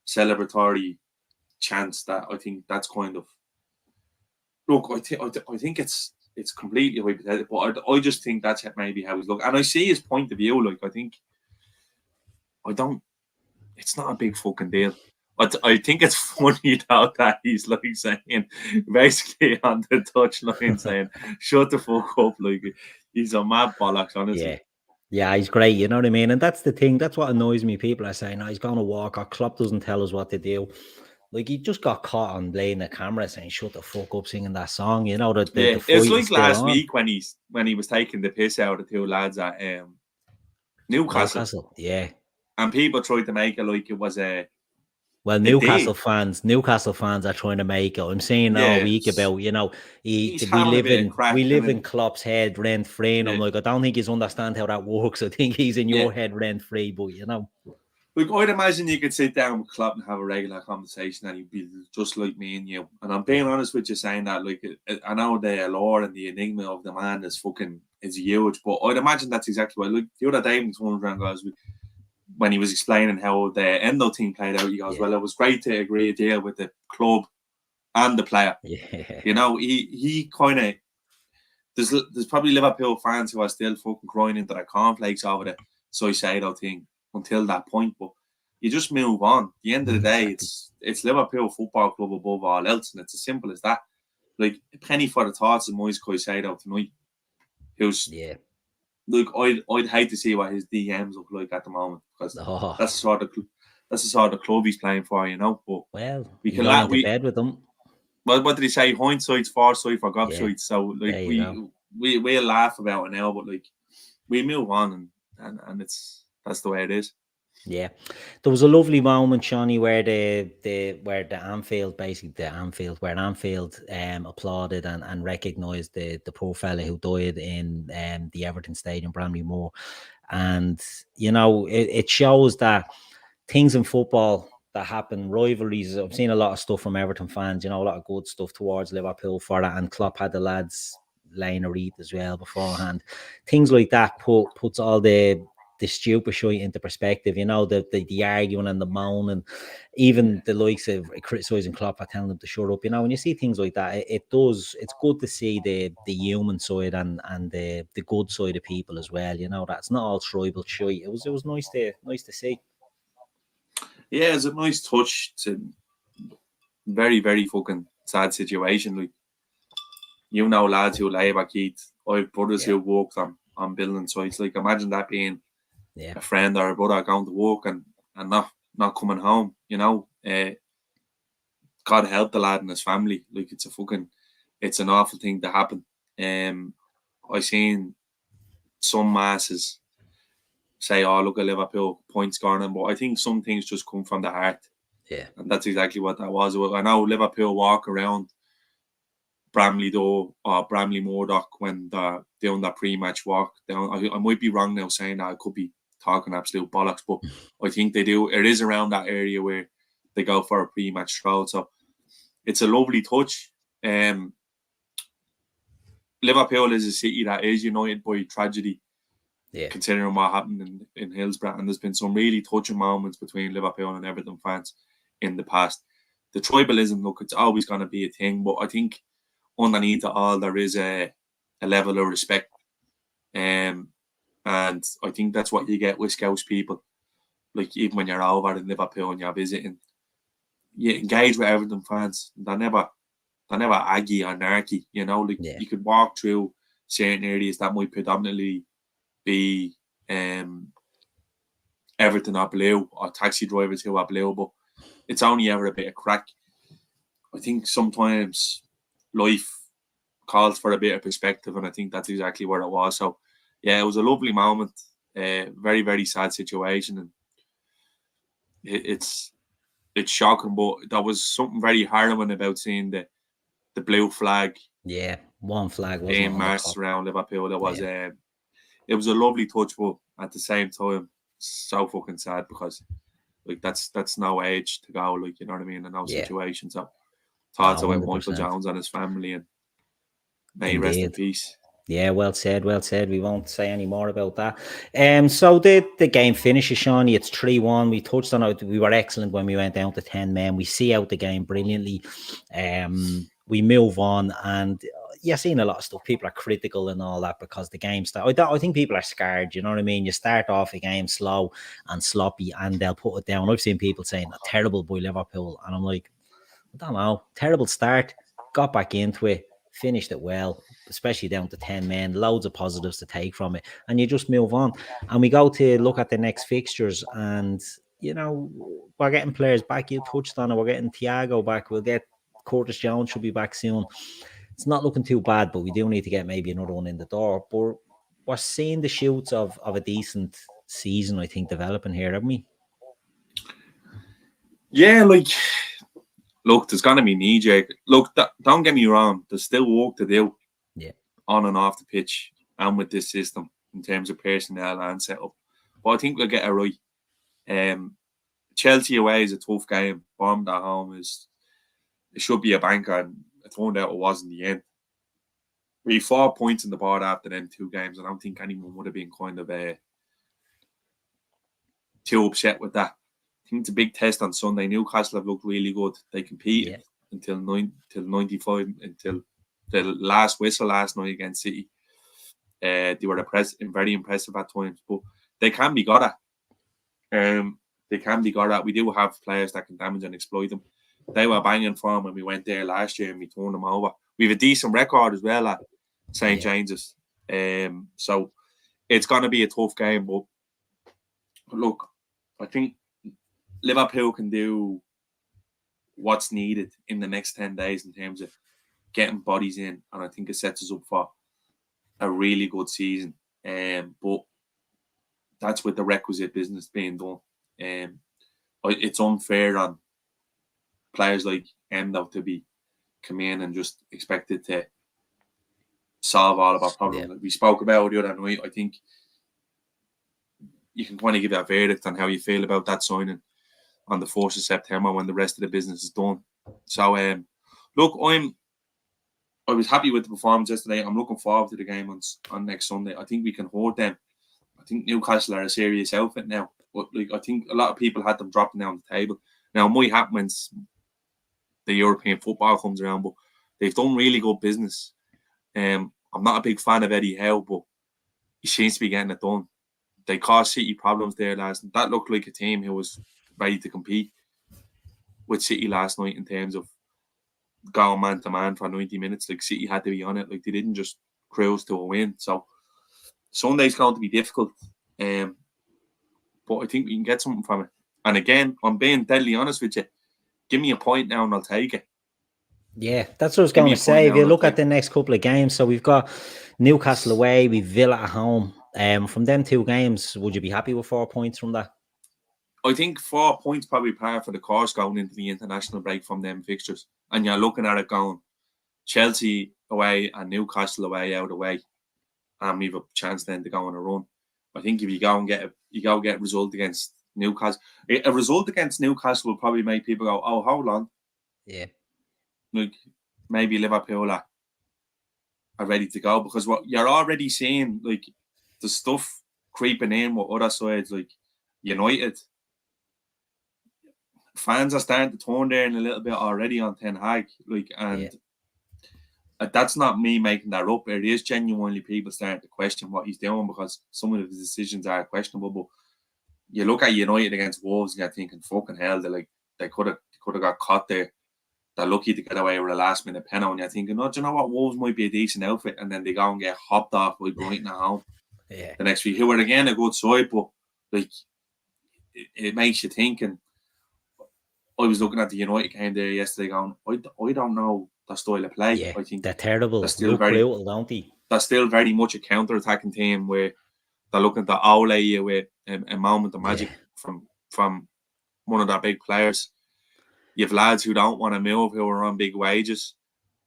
celebratory chants that I think that's kind of. Look, I think it's completely hypothetical, but I just think that's maybe how he's looking, and I see his point of view. Like, it's not a big fucking deal. But I think it's funny though that he's like saying, basically on the touchline saying, shut the fuck up. Like, he's a mad bollocks, honestly. Yeah, he's great, you know what I mean? And that's the thing, that's what annoys me. People are saying, he's going to walk, or Klopp doesn't tell us what to do. Like, he just got caught on playing the camera saying, shut the fuck up, singing that song, you know? The it's like last week when he was taking the piss out of 2 lads at Newcastle. And people tried to make it like it was a... Well, Newcastle fans are trying to make it. I'm saying all week about, you know, we live in Klopp's head rent free. And I'm like, I don't think he's understand how that works. I think he's in your head rent free, but you know. Like, I'd imagine you could sit down with Klopp and have a regular conversation, and he'd be just like me and you. And I'm being honest with you saying that, like, I know the allure and the enigma of the man is huge, but I'd imagine that's exactly what, like, the other day when he was explaining how the Endo team played out, he goes, well, it was great to agree a deal with the club and the player. You know, he kind of... There's probably Liverpool fans who are still fucking crying into their cornflakes over the Soicedo thing until that point, but you just move on. At the end of the day, it's Liverpool Football Club above all else, and it's as simple as that. Like, a penny for the thoughts of Moise Caicedo tonight, who's... Look, I'd hate to see what his DMs look like at the moment, because that's the sort of club he's playing for, you know. But we can laugh bed with them. Well, what did he say? Hindsight's foresight for gobshite. So like we'll laugh about it now, but like we move on, and that's the way it is. Yeah, there was a lovely moment, Shawnee, where Anfield applauded and recognised the poor fella who died in the Everton Stadium, Bramley-Moore, and you know it shows that things in football that happen, rivalries. I've seen a lot of stuff from Everton fans, you know, a lot of good stuff towards Liverpool for that, and Klopp had the lads laying a wreath as well beforehand. Things like that puts all the stupid shit into perspective, you know, the arguing and the moaning, even the likes of criticising Klopp for telling them to shut up, you know. When you see things like that, it's good to see the human side and the good side of people as well, you know. That's not all tribal shit. It was nice to see. Yeah, it's a nice touch to very, very fucking sad situation. Like, you know, lads who lay back Keith, I have brothers who worked on building sites. Like, imagine that being a friend or a brother going to work and not coming home, you know. God help the lad and his family. Like, it's an awful thing to happen. I seen some masses say, "Oh, look at Liverpool point scoring," but I think some things just come from the heart. Yeah, and that's exactly what that was. I know Liverpool walk around Bramley Door or Bramley Murdoch when they're doing that pre-match walk down. I might be wrong now saying that. I could be talking absolute bollocks, but I think they do. It is around that area where they go for a pre-match stroll. So it's a lovely touch. Liverpool is a city that is united by tragedy, considering what happened in Hillsborough, and there's been some really touching moments between Liverpool and Everton fans in the past. The tribalism, look, it's always going to be a thing, but I think underneath it all there is a level of respect, and I think that's what you get with Scouse people. Like, even when you're over in Liverpool and you're visiting, you engage with Everton fans. They're never aggy or narky, you know. Like, you could walk through certain areas that might predominantly be Everton or blue, or taxi drivers who are blue, but it's only ever a bit of crack. I think sometimes life calls for a bit of perspective, and I think that's exactly where it was. So yeah, it was a lovely moment. Very, very sad situation, and it's shocking, but there was something very harrowing about seeing the blue flag. Yeah, one flag was being marched around Liverpool. It was a lovely touch, but at the same time, so fucking sad, because like that's no age to go, like, you know what I mean, in those situations. So thoughts about Michael Jones and his family, and may he rest in peace. Yeah, well said, well said. We won't say any more about that. So the game finishes, Shawnee. It's 3-1. We touched on it. We were excellent when we went down to 10 men. We see out the game brilliantly. We move on, and you're seeing a lot of stuff. People are critical and all that because the game started. I think people are scared, you know what I mean? You start off a game slow and sloppy, and they'll put it down. I've seen people saying, terrible by Liverpool. And I'm like, I don't know. Terrible start. Got back into it. Finished it well, especially down to 10 men. Loads of positives to take from it, and you just move on. And we go to look at the next fixtures, and you know, we're getting players back. You touched on it. We're getting Thiago back. We'll get Curtis Jones, should be back soon. It's not looking too bad, but we do need to get maybe another one in the door. But we're seeing the shoots of a decent season, I think, developing here, haven't we? Yeah, like, look, there's going to be knee-jerk. Look, don't get me wrong. There's still work to do on and off the pitch and with this system in terms of personnel and setup. But I think we'll get it right. Chelsea away is a tough game. Bournemouth at home it should be a banker, and it turned out it was in the end. We 4 points in the board after them 2 games. I don't think anyone would have been kind of too upset with that. I think it's a big test on Sunday. Newcastle have looked really good. They competed until 95, until the last whistle last night against City. They were very impressive at times, but they can be got at. They can be got at. We do have players that can damage and exploit them. They were banging for them when we went there last year and we turned them over. We have a decent record as well at St. James's. So it's going to be a tough game, but look, I think Liverpool can do what's needed in the next 10 days in terms of getting bodies in, and I think it sets us up for a really good season. But that's with the requisite business being done. It's unfair on players like Endo to be come in and just expected to solve all of our problems. Like we spoke about the other night, I think you can kind of give a verdict on how you feel about that signing on the 4th of September when the rest of the business is done. So, look, I was happy with the performance yesterday. I'm looking forward to the game on next Sunday. I think we can hold them. I think Newcastle are a serious outfit now. But like, I think a lot of people had them dropping down the table. Now, it might happen when the European football comes around, but they've done really good business. I'm not a big fan of Eddie Howe, but he seems to be getting it done. They caused City problems there last night. That looked like a team who was ready to compete with City last night in terms of going man to man for 90 minutes. Like, City had to be on it. Like, they didn't just cruise to a win. So Sunday's going to be difficult. but I think we can get something from it. And again, I'm being deadly honest with you. Give me a point now and I'll take it. Yeah, that's what I was going to say. If you look at the next couple of games, so we've got Newcastle away, we've Villa at home. From them 2 games, would you be happy with 4 points from that? I think 4 points probably par for the course going into the international break from them fixtures. And you're looking at it going Chelsea away and Newcastle away out away. And we've a chance then to go on a run. I think if you go and get a result against Newcastle, a result against Newcastle will probably make people go, oh, hold on. Yeah. Like maybe Liverpool are ready to go, because what you're already seeing, like the stuff creeping in with other sides, like United. Fans are starting to turn there in a little bit already on Ten Hag, like, and that's not me making that up. It is genuinely people starting to question what he's doing, because some of the decisions are questionable. But you look at United against Wolves and you're thinking, fucking hell, they could have got caught there. They're lucky to get away with a last minute penalty, and you're thinking, oh, do you know what? Wolves might be a decent outfit, and then they go and get hopped off by Brighton at home. Yeah. The next week, who are again a good side, but like it makes you think. And I was looking at the United game there yesterday, going, I don't know their style of play. Yeah, I think they're terrible. They're still brutal, don't they? They're still very much a counter-attacking team where they're looking to outplay you with a moment of magic from one of their big players. You have lads who don't want to move, who are on big wages.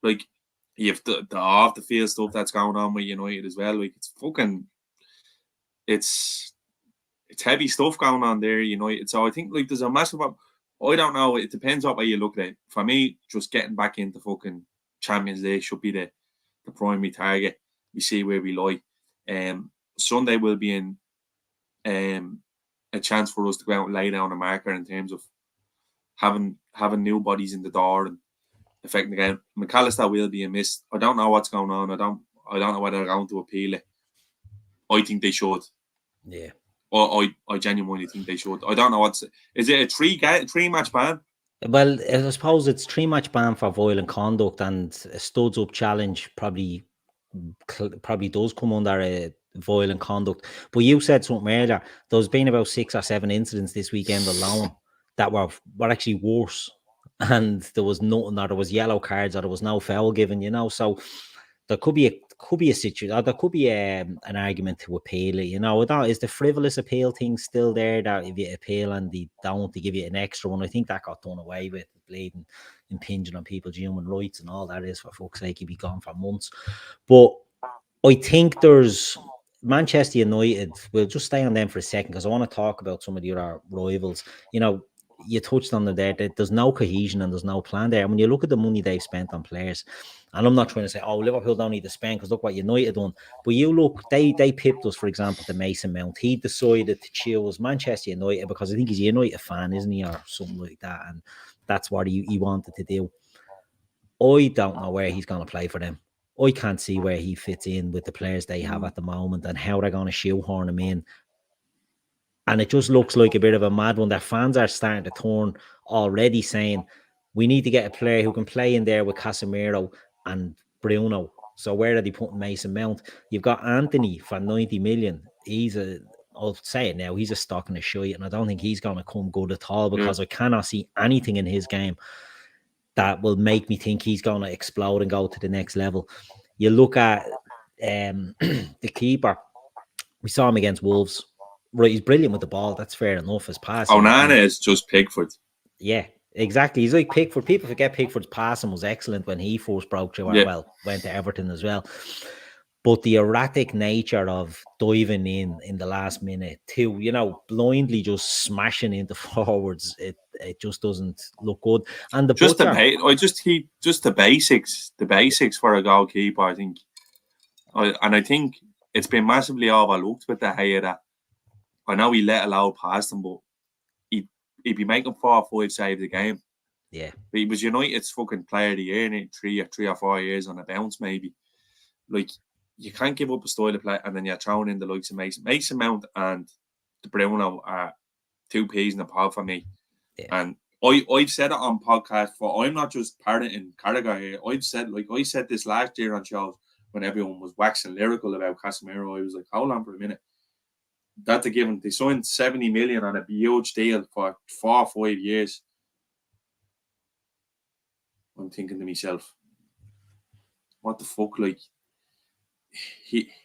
Like, you have the off the field stuff that's going on with United as well. Like, it's heavy stuff going on there, United. So I think, like, there's a massive. I don't know. It depends what way you look at it. For me, just getting back into fucking Champions League should be the primary target. We see where we lie. Sunday will be in a chance for us to go out and lay down a marker in terms of having new bodies in the door and affecting the game. Mac Allister will be a miss. I don't know what's going on. I don't know whether they're going to appeal it. I think they should. Yeah. I genuinely think they should. I don't know is it a 3-match ban? Well, I suppose it's 3-match ban for violent conduct, and a studs up challenge probably does come under a violent conduct. But you said something earlier. There's been about 6 or 7 incidents this weekend alone that were actually worse, and there was nothing, or there was yellow cards, or there was no foul given. So there could be a situation, or there could be an argument to appeal it. Is the frivolous appeal thing still there, that if you appeal and they don't, they give you an extra one? I think that got done away with, bleeding, impinging on people's human rights and all that is, for fuck's sake, he'd be gone for months. But I think there's Manchester United. We'll just stay on them for a second, because I want to talk about some of the other rivals. You touched on them there, that there's no cohesion and there's no plan there. And when you look at the money they've spent on players, and I'm not trying to say, oh, Liverpool don't need to spend, because look what United done. But you look, they pipped us, for example, to Mason Mount. He decided to choose Manchester United because I think he's a United fan, isn't he, or something like that. And that's what he wanted to do. I don't know where he's going to play for them. I can't see where he fits in with the players they have at the moment and how they're going to shoehorn him in. And it just looks like a bit of a mad one. Their fans are starting to turn already, saying we need to get a player who can play in there with Casemiro and Bruno. So where are they putting Mason Mount? You've got Anthony for 90 million. I'll say it now, he's a stock in a shite, and I don't think he's going to come good at all, because I cannot see anything in his game that will make me think he's going to explode and go to the next level. You look at the keeper. We saw him against Wolves. Right, he's brilliant with the ball. That's fair enough. His passing. Onana is just Pickford. Yeah, exactly. He's like Pickford. People forget Pickford's passing was excellent when he first broke through. Yeah. Well, went to Everton as well. But the erratic nature of diving in the last minute to, blindly just smashing into forwards, it just doesn't look good. And the basics for a goalkeeper, I think. I think it's been massively overlooked with the Gea that I know he let a loud past him, but he'd be making 4 or 5 saves a game. Yeah. But he was United's fucking player of the year in 3 or 4 years on a bounce, maybe. Like, you can't give up a style of play, and then you're throwing in the likes of Mason Mount and the Bruno are 2 peas in a pod for me. Yeah. And I've said it on podcast, for I'm not just parroting Carragher here. I said this last year on shows when everyone was waxing lyrical about Casemiro. I was like, hold on for a minute. That they given, they signed 70 million on a huge deal for 4 or 5 years. I'm thinking to myself, what the fuck, like,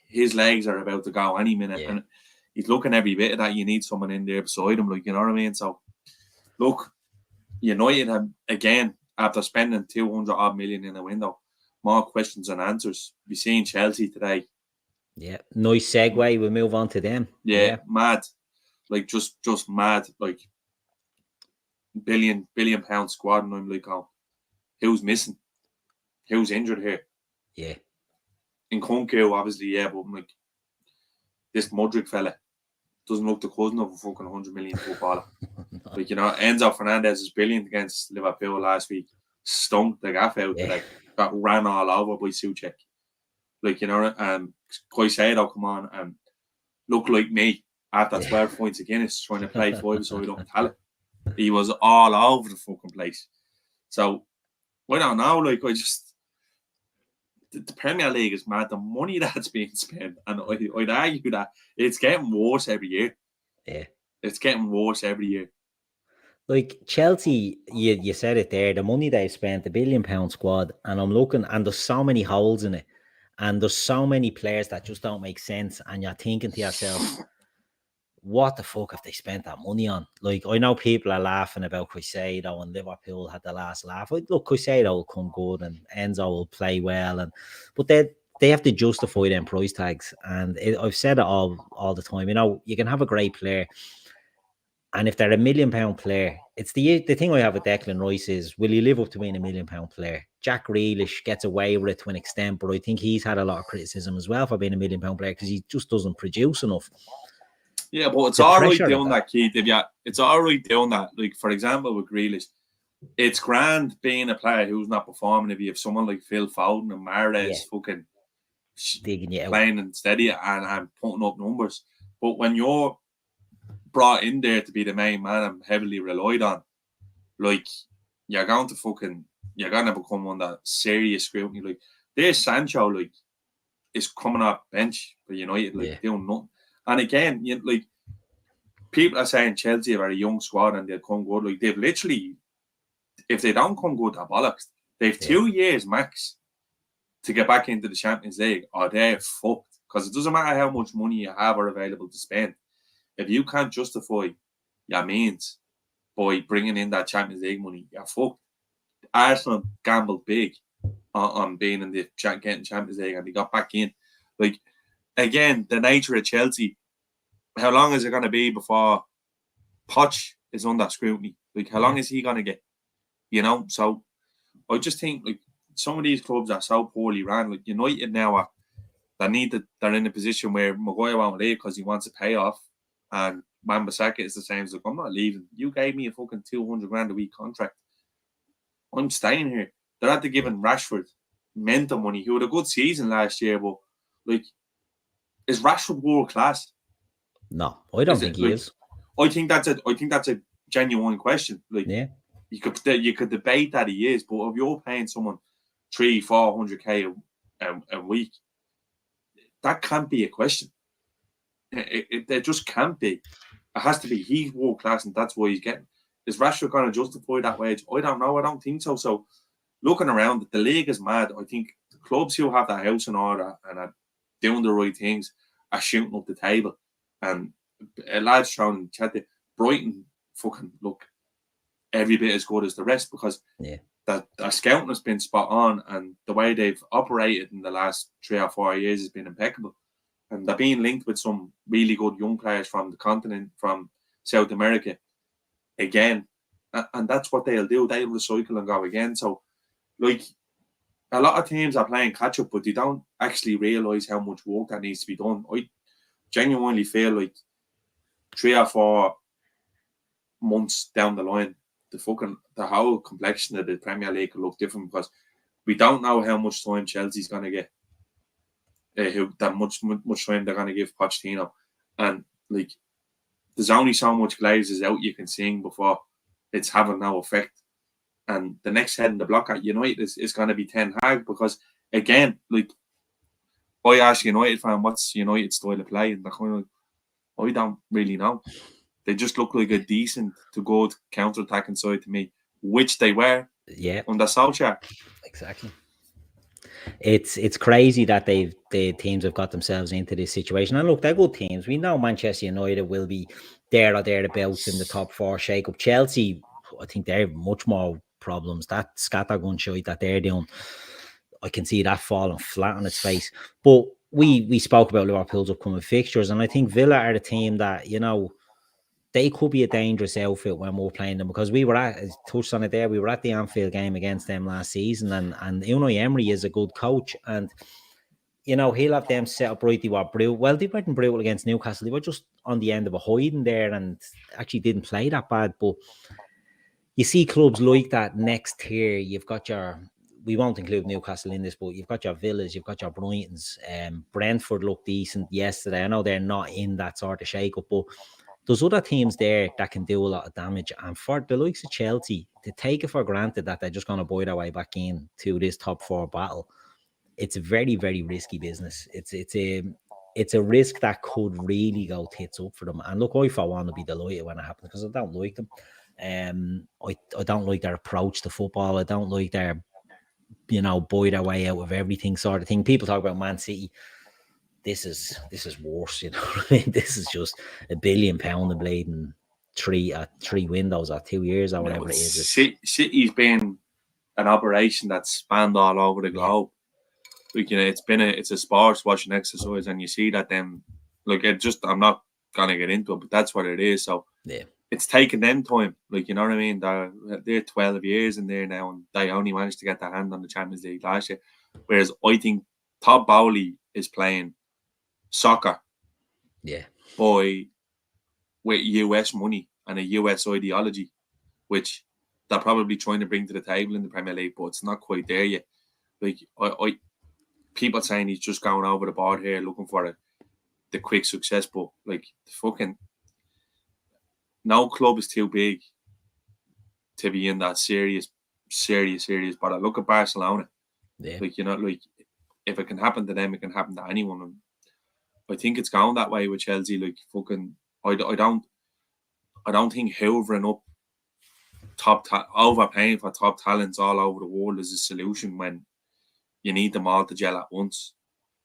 his legs are about to go any minute, and he's looking every bit of that. You need someone in there beside him, like, you know what I mean? So, look, United have, again, after spending 200 odd million in a window, more questions and answers. We've seen Chelsea today. Yeah, nice segue. We'll move on to them. Yeah, mad. Like, just mad. Like, billion pound squad, and I'm like, oh, who's missing? Who's injured here? Yeah. In Kunku, obviously, yeah, but I'm like, this Modric fella doesn't look the cousin of a fucking 100 million footballer. No. Like, you know, Enzo Fernandez is brilliant against Liverpool last week. Stunk the gaff out today. Got ran all over by Souček. Like, you know, Caicedo, come on, look like me after 12 points of Guinness trying to play 5 so I don't tell it. He was all over the fucking place. So, I don't know, like, the Premier League is mad. The money that's being spent, and I'd argue that it's getting worse every year. Yeah. It's getting worse every year. Like Chelsea, you said it there, the money they spent, the £1 billion squad, and I'm looking, and there's so many holes in it, and there's so many players that just don't make sense, and you're thinking to yourself, what the fuck have they spent that money on? Like, I know people are laughing about Caicedo, and Liverpool had the last laugh. Look, Caicedo will come good, and Enzo will play well, but they have to justify them price tags, and I've said it all the time. You know, you can have a great player, and if they're £1 million player, it's the thing I have with Declan Rice is, will he live up to being £1 million player? Jack Grealish gets away with it to an extent, but I think he's had a lot of criticism as well for being £1 million player because he just doesn't produce enough. Yeah, but it's all right doing that, Keith. It's all right doing that. Like, for example, with Grealish, it's grand being a player who's not performing if you have someone like Phil Foden and Mahrez fucking digging you out, playing and steady and putting up numbers. But when you're brought in there to be the main man and heavily relied on, like, you're going to become under serious scrutiny. Like, there's Sancho, like, is coming off bench for United, like, doing nothing. And again, like, people are saying Chelsea are a young squad and they'll come good. Like, they've literally, if they don't come good, they're bollocks. They've 2 years max to get back into the Champions League, or they're fucked. Because it doesn't matter how much money you have or available to spend. If you can't justify your means by bringing in that Champions League money, you're fucked. Arsenal gambled big on being in the getting Champions League, and they got back in. Like, again, the nature of Chelsea, how long is it going to be before Poch is under scrutiny? Like, how long is he going to get? You know, so I just think, like, some of these clubs are so poorly run. Like, United now they're in a position where Maguire won't leave because he wants a payoff, and Wan-Bissaka is the same. As, like, I'm not leaving. You gave me a fucking 200 grand a week contract. I'm staying here. They're at the giving Rashford mental money. He had a good season last year, but, like, is Rashford world class? No, I don't think he is. I think that's a genuine question. Like, you could debate that he is, but if you're paying someone 300-400k a week, that can't be a question. It just can't be. It has to be. He's world class, and that's why he's getting. Is Rashford going to justify that wage? I don't know. I don't think so. So, looking around, the league is mad. I think the clubs who have their house in order and are doing the right things are shooting up the table. And lads throwing in chat, Brighton fucking look every bit as good as the rest, because that their scouting has been spot on, and the way they've operated in the last 3 or 4 years has been impeccable. And they're being linked with some really good young players from the continent, from South America, again. And that's what they'll do. They'll recycle and go again. So, like, a lot of teams are playing catch-up, but they don't actually realise how much work that needs to be done. I genuinely feel like 3 or 4 months down the line, the whole complexion of the Premier League will look different, because we don't know how much time Chelsea's going to get. That much time they're going to give Pochettino, and, like, there's only so much glazes out you can sing before it's having no effect. And the next head in the block at United is going to be Ten Hag, because, again, like, I ask United fan, what's United's style of play, and they're kind of like, I don't really know. They just look like a decent to good counter-attacking side to me, which they were under Solskjaer. Exactly. It's crazy that the teams have got themselves into this situation. And look, they're good teams. We know Manchester United will be there or thereabouts in the top 4 shake-up. Chelsea, I think they have much more problems. That scattergun shite that they're doing, I can see that falling flat on its face. But we spoke about Liverpool's upcoming fixtures, and I think Villa are the team that, you know, they could be a dangerous outfit when we're playing them, because we were at, touched on it there, we were at the Anfield game against them last season, and Unai Emery is a good coach, and you know, he'll have them set up right. They were brutal. Well, they weren't brutal against Newcastle. They were just on the end of a hiding there and actually didn't play that bad. But you see clubs like that next tier, you've got your, we won't include Newcastle in this, but you've got your Villas, you've got your Brightons. Brentford looked decent yesterday. I know they're not in that sort of shake-up, but there's other teams there that can do a lot of damage. And for the likes of Chelsea, to take it for granted that they're just going to buy their way back in to this top 4 battle, it's a very, very risky business. It's a risk that could really go tits up for them. And look, I for one to be delighted when it happens, because I don't like them. I don't like their approach to football. I don't like their, you know, buy their way out of everything sort of thing. People talk about Man City. This is worse, you know what I mean? This is just £1 billion a blade and three windows or 2 years or whatever it is. City's been an operation that's spanned all over the globe. Like, you know, it's a sports watching exercise, and you see that them, like, I'm not gonna get into it, but that's what it is. So it's taken them time. Like, you know what I mean? They're 12 years in there now, and they only managed to get their hand on the Champions League last year. Whereas I think Todd Bowley is playing soccer, boy, with US money and a US ideology, which they're probably trying to bring to the table in the Premier League, but it's not quite there yet. Like, I people saying he's just going over the board here looking for the quick success, but like, fucking no club is too big to be in that serious. But I look at Barcelona, like, you know, like, if it can happen to them, it can happen to anyone. And I think it's gone that way with Chelsea. Like, fucking, I don't think hoovering up overpaying for top talents all over the world is a solution when you need them all to gel at once,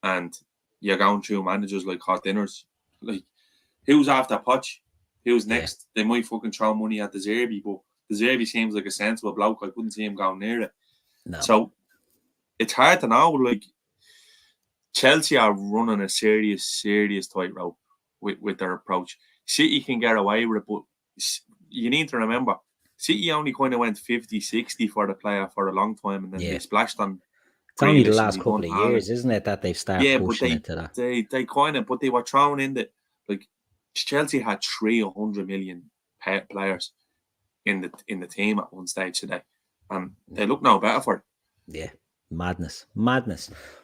and you're going through managers like hot dinners. Like, who's after Poch? Who's next? They might fucking throw money at the Zerbi, but the Zerbi seems like a sensible bloke. I couldn't see him going near it. No. So it's hard to know. Like, Chelsea are running a serious tightrope with their approach. City can get away with it, but you need to remember, City only kind of went 50-60 for the player for a long time, and then they splashed on. It's only the last couple of years, isn't it, that they've started pushing it to that? They kind of, but they were thrown in the, like, Chelsea had 300 million players in the team at one stage today, and they look no better for it. Yeah, madness.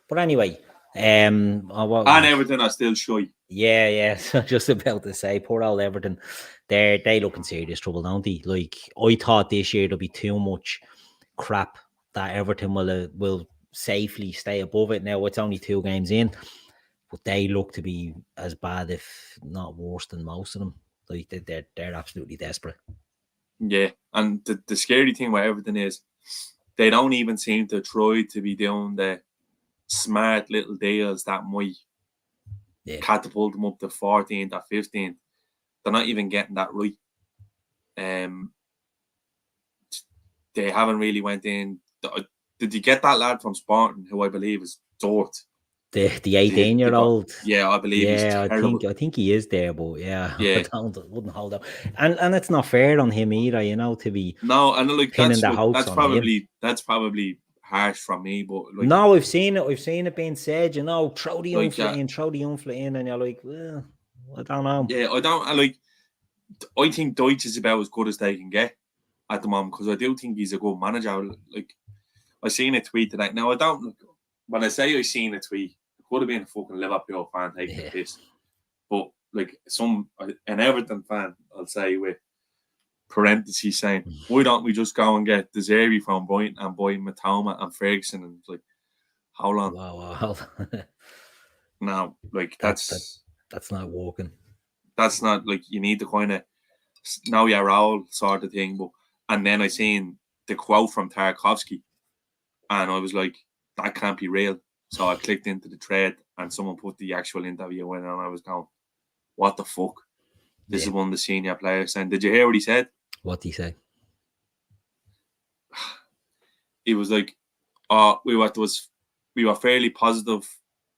But anyway, and Everton are still shy. Yeah. So just about to say, poor old Everton, they look in serious trouble, don't they? Like, I thought this year there'll be too much crap that Everton will safely stay above it. Now it's only 2 games in, but they look to be as bad, if not worse, than most of them. Like, they're absolutely desperate. Yeah, and the scary thing with Everton is they don't even seem to try to be doing the smart little deals that might catapult them up to 14th or 15th. They're not even getting that right. They haven't really went in. Did you get that lad from Sporting, who I believe is Dort? The 18-year-old. Yeah, I believe he's terrible. I think he is there, but I wouldn't hold up. And it's not fair on him either, you know, to be pinning the hopes on him. That's probably harsh from me, but like, no, I've seen it being said, you know, throw the Unfiltered in, and you're like, well, I don't know. Yeah, I think Deutsch is about as good as they can get at the moment, because I do think he's a good manager. Like, I seen a tweet today. Now, when I say I seen a tweet, it could have been a fucking Liverpool fan taking the piss. But like, an Everton fan, I'll say, with parentheses saying, why don't we just go and get the Zeri from Brighton and buy Matoma and Ferguson? And it's like, how long? Wow. No, like, that's not working. that's not like you need to kind of know your role sort of thing. But and then I seen the quote from Tarkovsky, and I was like, that can't be real. So I clicked into the thread, and someone put the actual interview in, and I was going, what the fuck? This is one of the senior players. And did you hear what he said? What did he say? He was like, we were fairly positive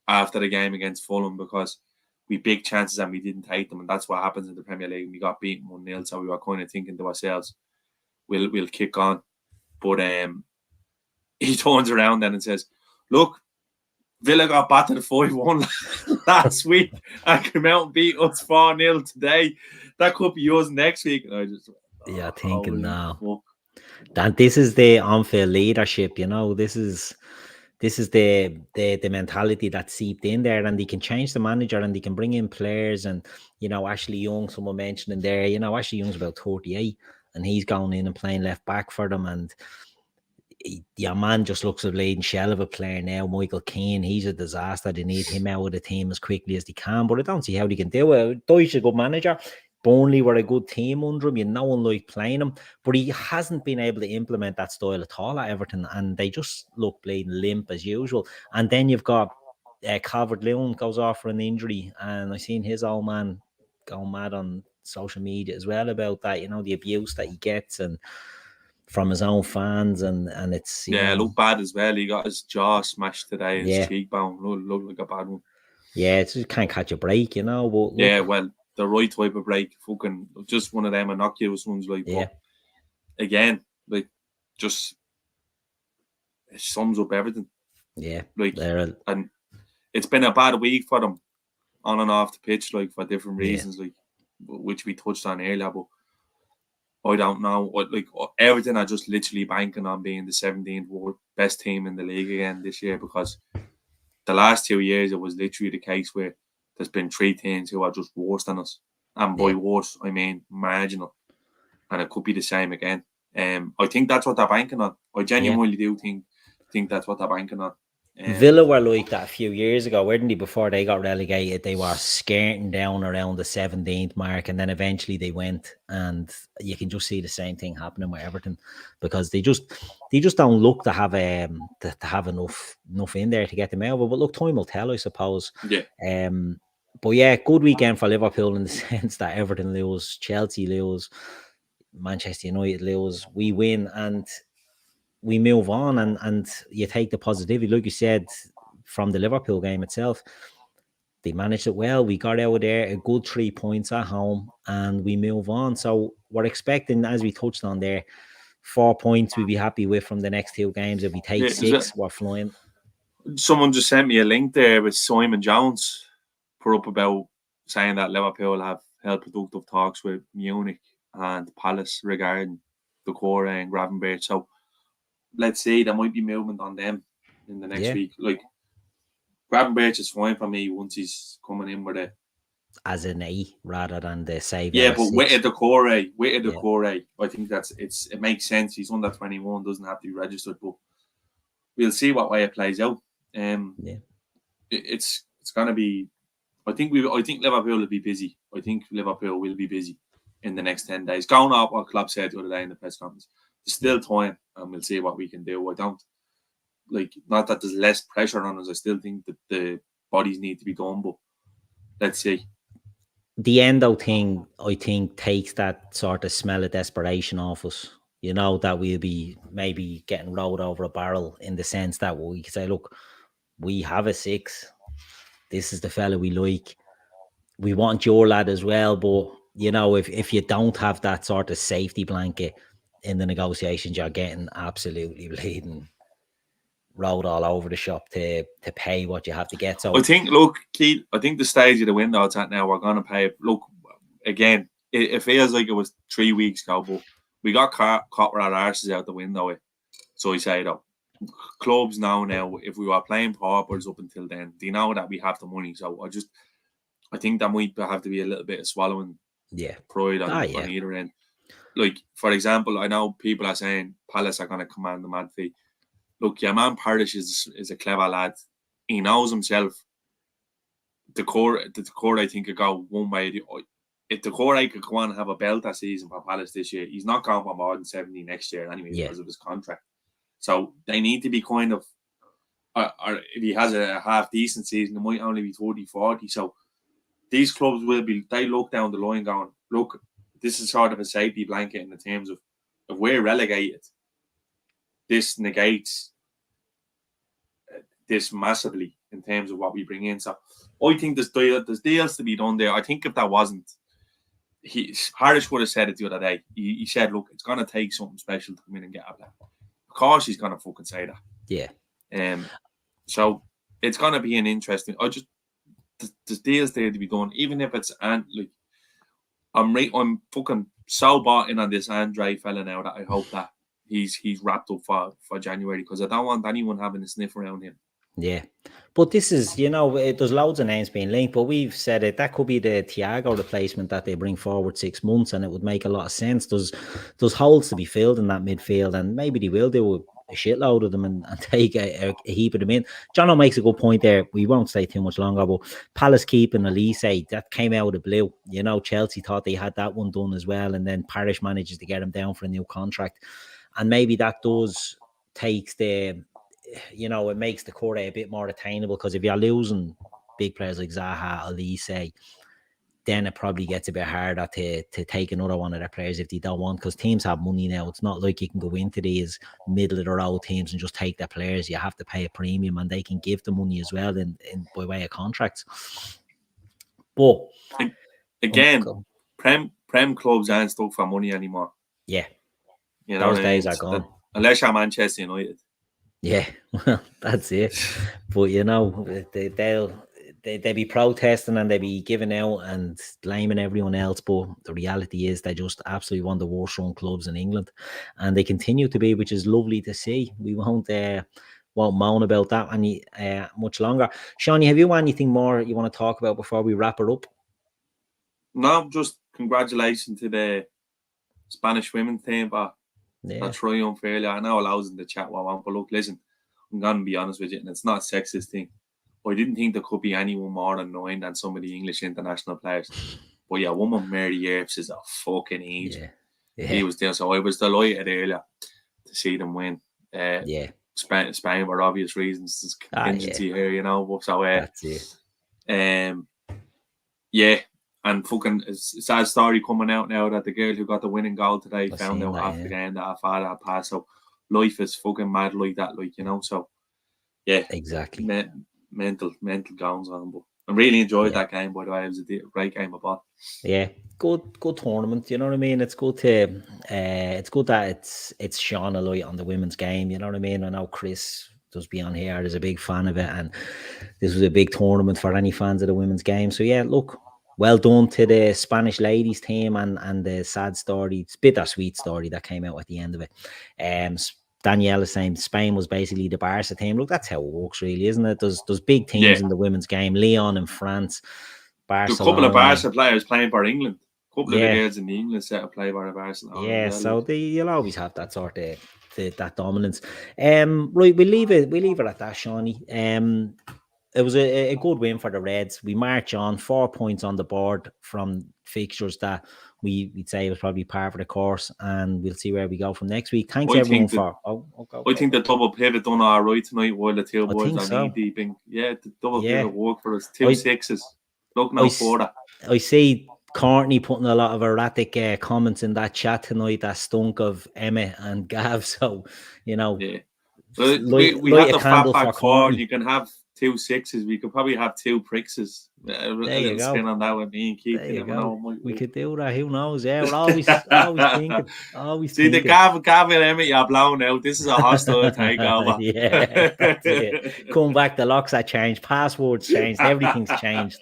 after the game against Fulham because we big chances and we didn't take them, and that's what happens in the Premier League. We got beaten 1-0, so we were kind of thinking to ourselves, we'll kick on. But he turns around then and says, look, Villa got battered 5-1 last week and came out and beat us 4-0 today. That could be yours next week. And I just thinking now that this is the on-field leadership. You know, this is the mentality that's seeped in there, and they can change the manager and they can bring in players. And you know, Ashley Young, someone mentioned in there, you know, Ashley Young's about 38 and he's going in and playing left back for them. And your man just looks a bleeding shell of a player now. Michael Keane, he's a disaster. They need him out of the team as quickly as they can, but I don't see how they can do it. Deutsch is a good manager. Burnley were a good team under him. No one liked playing him, but he hasn't been able to implement that style at all at Everton, and they just look bleeding limp as usual. And then you've got Calvert-Lewin goes off for an injury, and I've seen his old man going mad on social media as well about that. You know, the abuse that he gets and from his own fans, and it's looked bad as well. He got his jaw smashed today, his cheekbone looked like a bad one. Yeah, it's just can't catch a break, you know. But well, the right type of break, fucking just one of them innocuous ones, like. But again, like, just it sums up everything. Yeah, like, and it's been a bad week for them, on and off the pitch, like for different reasons, like which we touched on earlier, but. I don't know. Like everything, I just literally banking on being the 17th best team in the league again this year, because the last 2 years it was literally the case where there's been 3 teams who are just worse than us, and by worse I mean marginal, and it could be the same again. I think that's what they're banking on. I genuinely do think that's what they're banking on. Villa were like that a few years ago, weren't they? Before they got relegated, they were skirting down around the 17th mark, and then eventually they went. And you can just see the same thing happening with Everton, because they just don't look to have enough in there to get them out. But look, time will tell, I suppose. Yeah. But yeah, good weekend for Liverpool in the sense that Everton lose, Chelsea lose, Manchester United lose, we win, and we move on, and you take the positivity, like you said, from the Liverpool game itself. They managed it well. We got out of there a good 3 points at home, and we move on. So we're expecting, as we touched on there, 4 points we'd be happy with from the next 2 games. If we take 6, we're flying. Someone just sent me a link there with Simon Jones put up about saying that Liverpool have held productive talks with Munich and Palace regarding the core and Gravenberch. So let's see, there might be movement on them in the next week. Like, Gravenberch is fine for me once he's coming in with it as an A rather than the save. Yeah, but with the core, I think it makes sense. He's under 21, doesn't have to be registered, but we'll see what way it plays out. It's gonna be. I think Liverpool will be busy. I think Liverpool will be busy in the next 10 days. Going off what Klopp said the other day in the press conference, there's still time, and we'll see what we can do. I don't not that there's less pressure on us. I still think that the bodies need to be done, but let's see. The Endo thing, I think, takes that sort of smell of desperation off us. You know, that we'll be maybe getting rolled over a barrel, in the sense that we can say, look, we have a 6. This is the fella we like. We want your lad as well. But, you know, if you don't have that sort of safety blanket in the negotiations, you're getting absolutely bleeding rolled all over the shop to pay what you have to get. So I think, look, Keith, I think the stage of the window it's at now, we're going to pay. Look, again, it feels like it was 3 weeks ago, but we got caught with our arses out the window. So I say that clubs now, if we were playing paupers up until then, they know that we have the money. So I think that might have to be a little bit of swallowing pride on either end. Like, for example, I know people are saying Palace are going to command the mad fee. Look, your man Parrish is a clever lad. He knows himself. The core, I think, could go one way. if the core could go on and have a belt that season for Palace this year, he's not going for more than 70 next year anyway because of his contract. So they need to be kind of, or if he has a half decent season, it might only be 30, 40. So these clubs they look down the line going, look, this is sort of a safety blanket in the terms of if we're relegated, this negates this massively in terms of what we bring in. So I think there's deals to be done there. I think if that wasn't, Harris would have said it the other day. He said, look, it's going to take something special to come in and get a player. Of course he's going to fucking say that. Yeah. So it's going to be an interesting... there's deals there to be done, even if it's... like, I'm fucking so bought in on this Andre fella now that I hope that he's wrapped up for January, because I don't want anyone having a sniff around him. Yeah, but this is, there's loads of names being linked, but we've said it, that could be the Thiago replacement that they bring forward 6 months, and it would make a lot of sense. There's holes to be filled in that midfield, and maybe they will do a shitload of them and take a heap of them in. Jono makes a good point there. We won't stay too much longer, but Palace keeping Elise, that came out of the blue. Chelsea thought they had that one done as well, and then Parish manages to get him down for a new contract. And maybe that takes the... it makes the core a bit more attainable, because if you're losing big players like Zaha, Elise, then it probably gets a bit harder to take another one of their players if they don't want, because teams have money now. It's not like you can go into these middle of the road teams and just take their players. You have to pay a premium, and they can give the money as well in by way of contracts. But again, Prem clubs aren't stuck for money anymore. Yeah, those days are gone. Unless you're Manchester United. Yeah, well, that's it. But they'll be protesting and they'll be giving out and blaming everyone else. But the reality is they just absolutely one of the worst run clubs in England, and they continue to be, which is lovely to see. We won't moan about that any much longer. Shawnee, have you anything more you want to talk about before we wrap it up? No, just congratulations to the Spanish women's team for that triumph earlier. I know allows in the chat what I want, but look, listen, I'm going to be honest with you, and it's not a sexist thing. I didn't think there could be anyone more annoying than some of the English international players. But yeah, woman Mary Earps is a fucking angel. Yeah. He was there, so I was delighted earlier to see them win. Spain for obvious reasons. There's contingency here, So that's it. And fucking sad story coming out now that the girl who got the winning goal today found out after the game that her father had passed. So life is fucking mad like that, So yeah, exactly. Mental goings on, but I really enjoyed that game. By the way, it was a great game of ball. Yeah, good tournament. You know what I mean? It's good to, it's good that it's shone a light on the women's game. You know what I mean? I know Chris does be on here. Is a big fan of it, and this was a big tournament for any fans of the women's game. So yeah, look, well done to the Spanish ladies team, and the sad story, it's bittersweet story that came out at the end of it. Danielle is saying Spain was basically the Barca team. Look, that's how it works, really, isn't it? There's big teams in the women's game. Lyon in France, Barcelona. There's a couple of Barca players playing for England. A couple of the girls in the England set of play for Barcelona. Yeah, so you'll always have that sort of that dominance. Right, we leave it at that, Shawnee. It was a good win for the Reds. We march on 4 points on the board from fixtures that we'd say was probably par for the course, and we'll see where we go from next week. Thanks everyone for. I think the double pivot done all right tonight while the two boys are knee deep. Yeah, the double pivot worked for us. 2 sixes. Look no further. I see Courtney putting a lot of erratic comments in that chat tonight that stunk of Emma and Gav. So we have the fat back four. You can have 2 sixes. We could probably have 2 prickses. There you go. Spin on that with me and Keith. There you go. We could do that. Who knows? Yeah, we're always thinking. See, the Gav and Emma, you're blown out. This is a hostile takeover. Yeah, that's it. Come back, the locks are changed, passwords changed, everything's changed.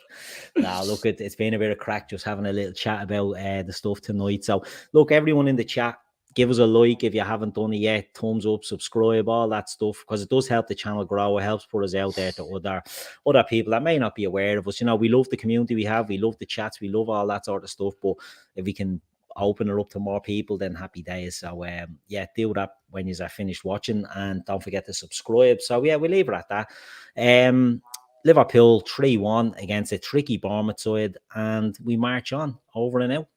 Now, look, it's been a bit of crack just having a little chat about the stuff tonight. So, look, everyone in the chat, give us a like if you haven't done it yet. Thumbs up, subscribe, all that stuff, because it does help the channel grow. It helps put us out there to other people that may not be aware of us. We love the community we have. We love the chats. We love all that sort of stuff. But if we can open it up to more people, then happy days. So, do that when you're finished watching. And don't forget to subscribe. So, yeah, we'll leave it at that. Liverpool 3-1 against a tricky Bournemouth side, and we march on over and out.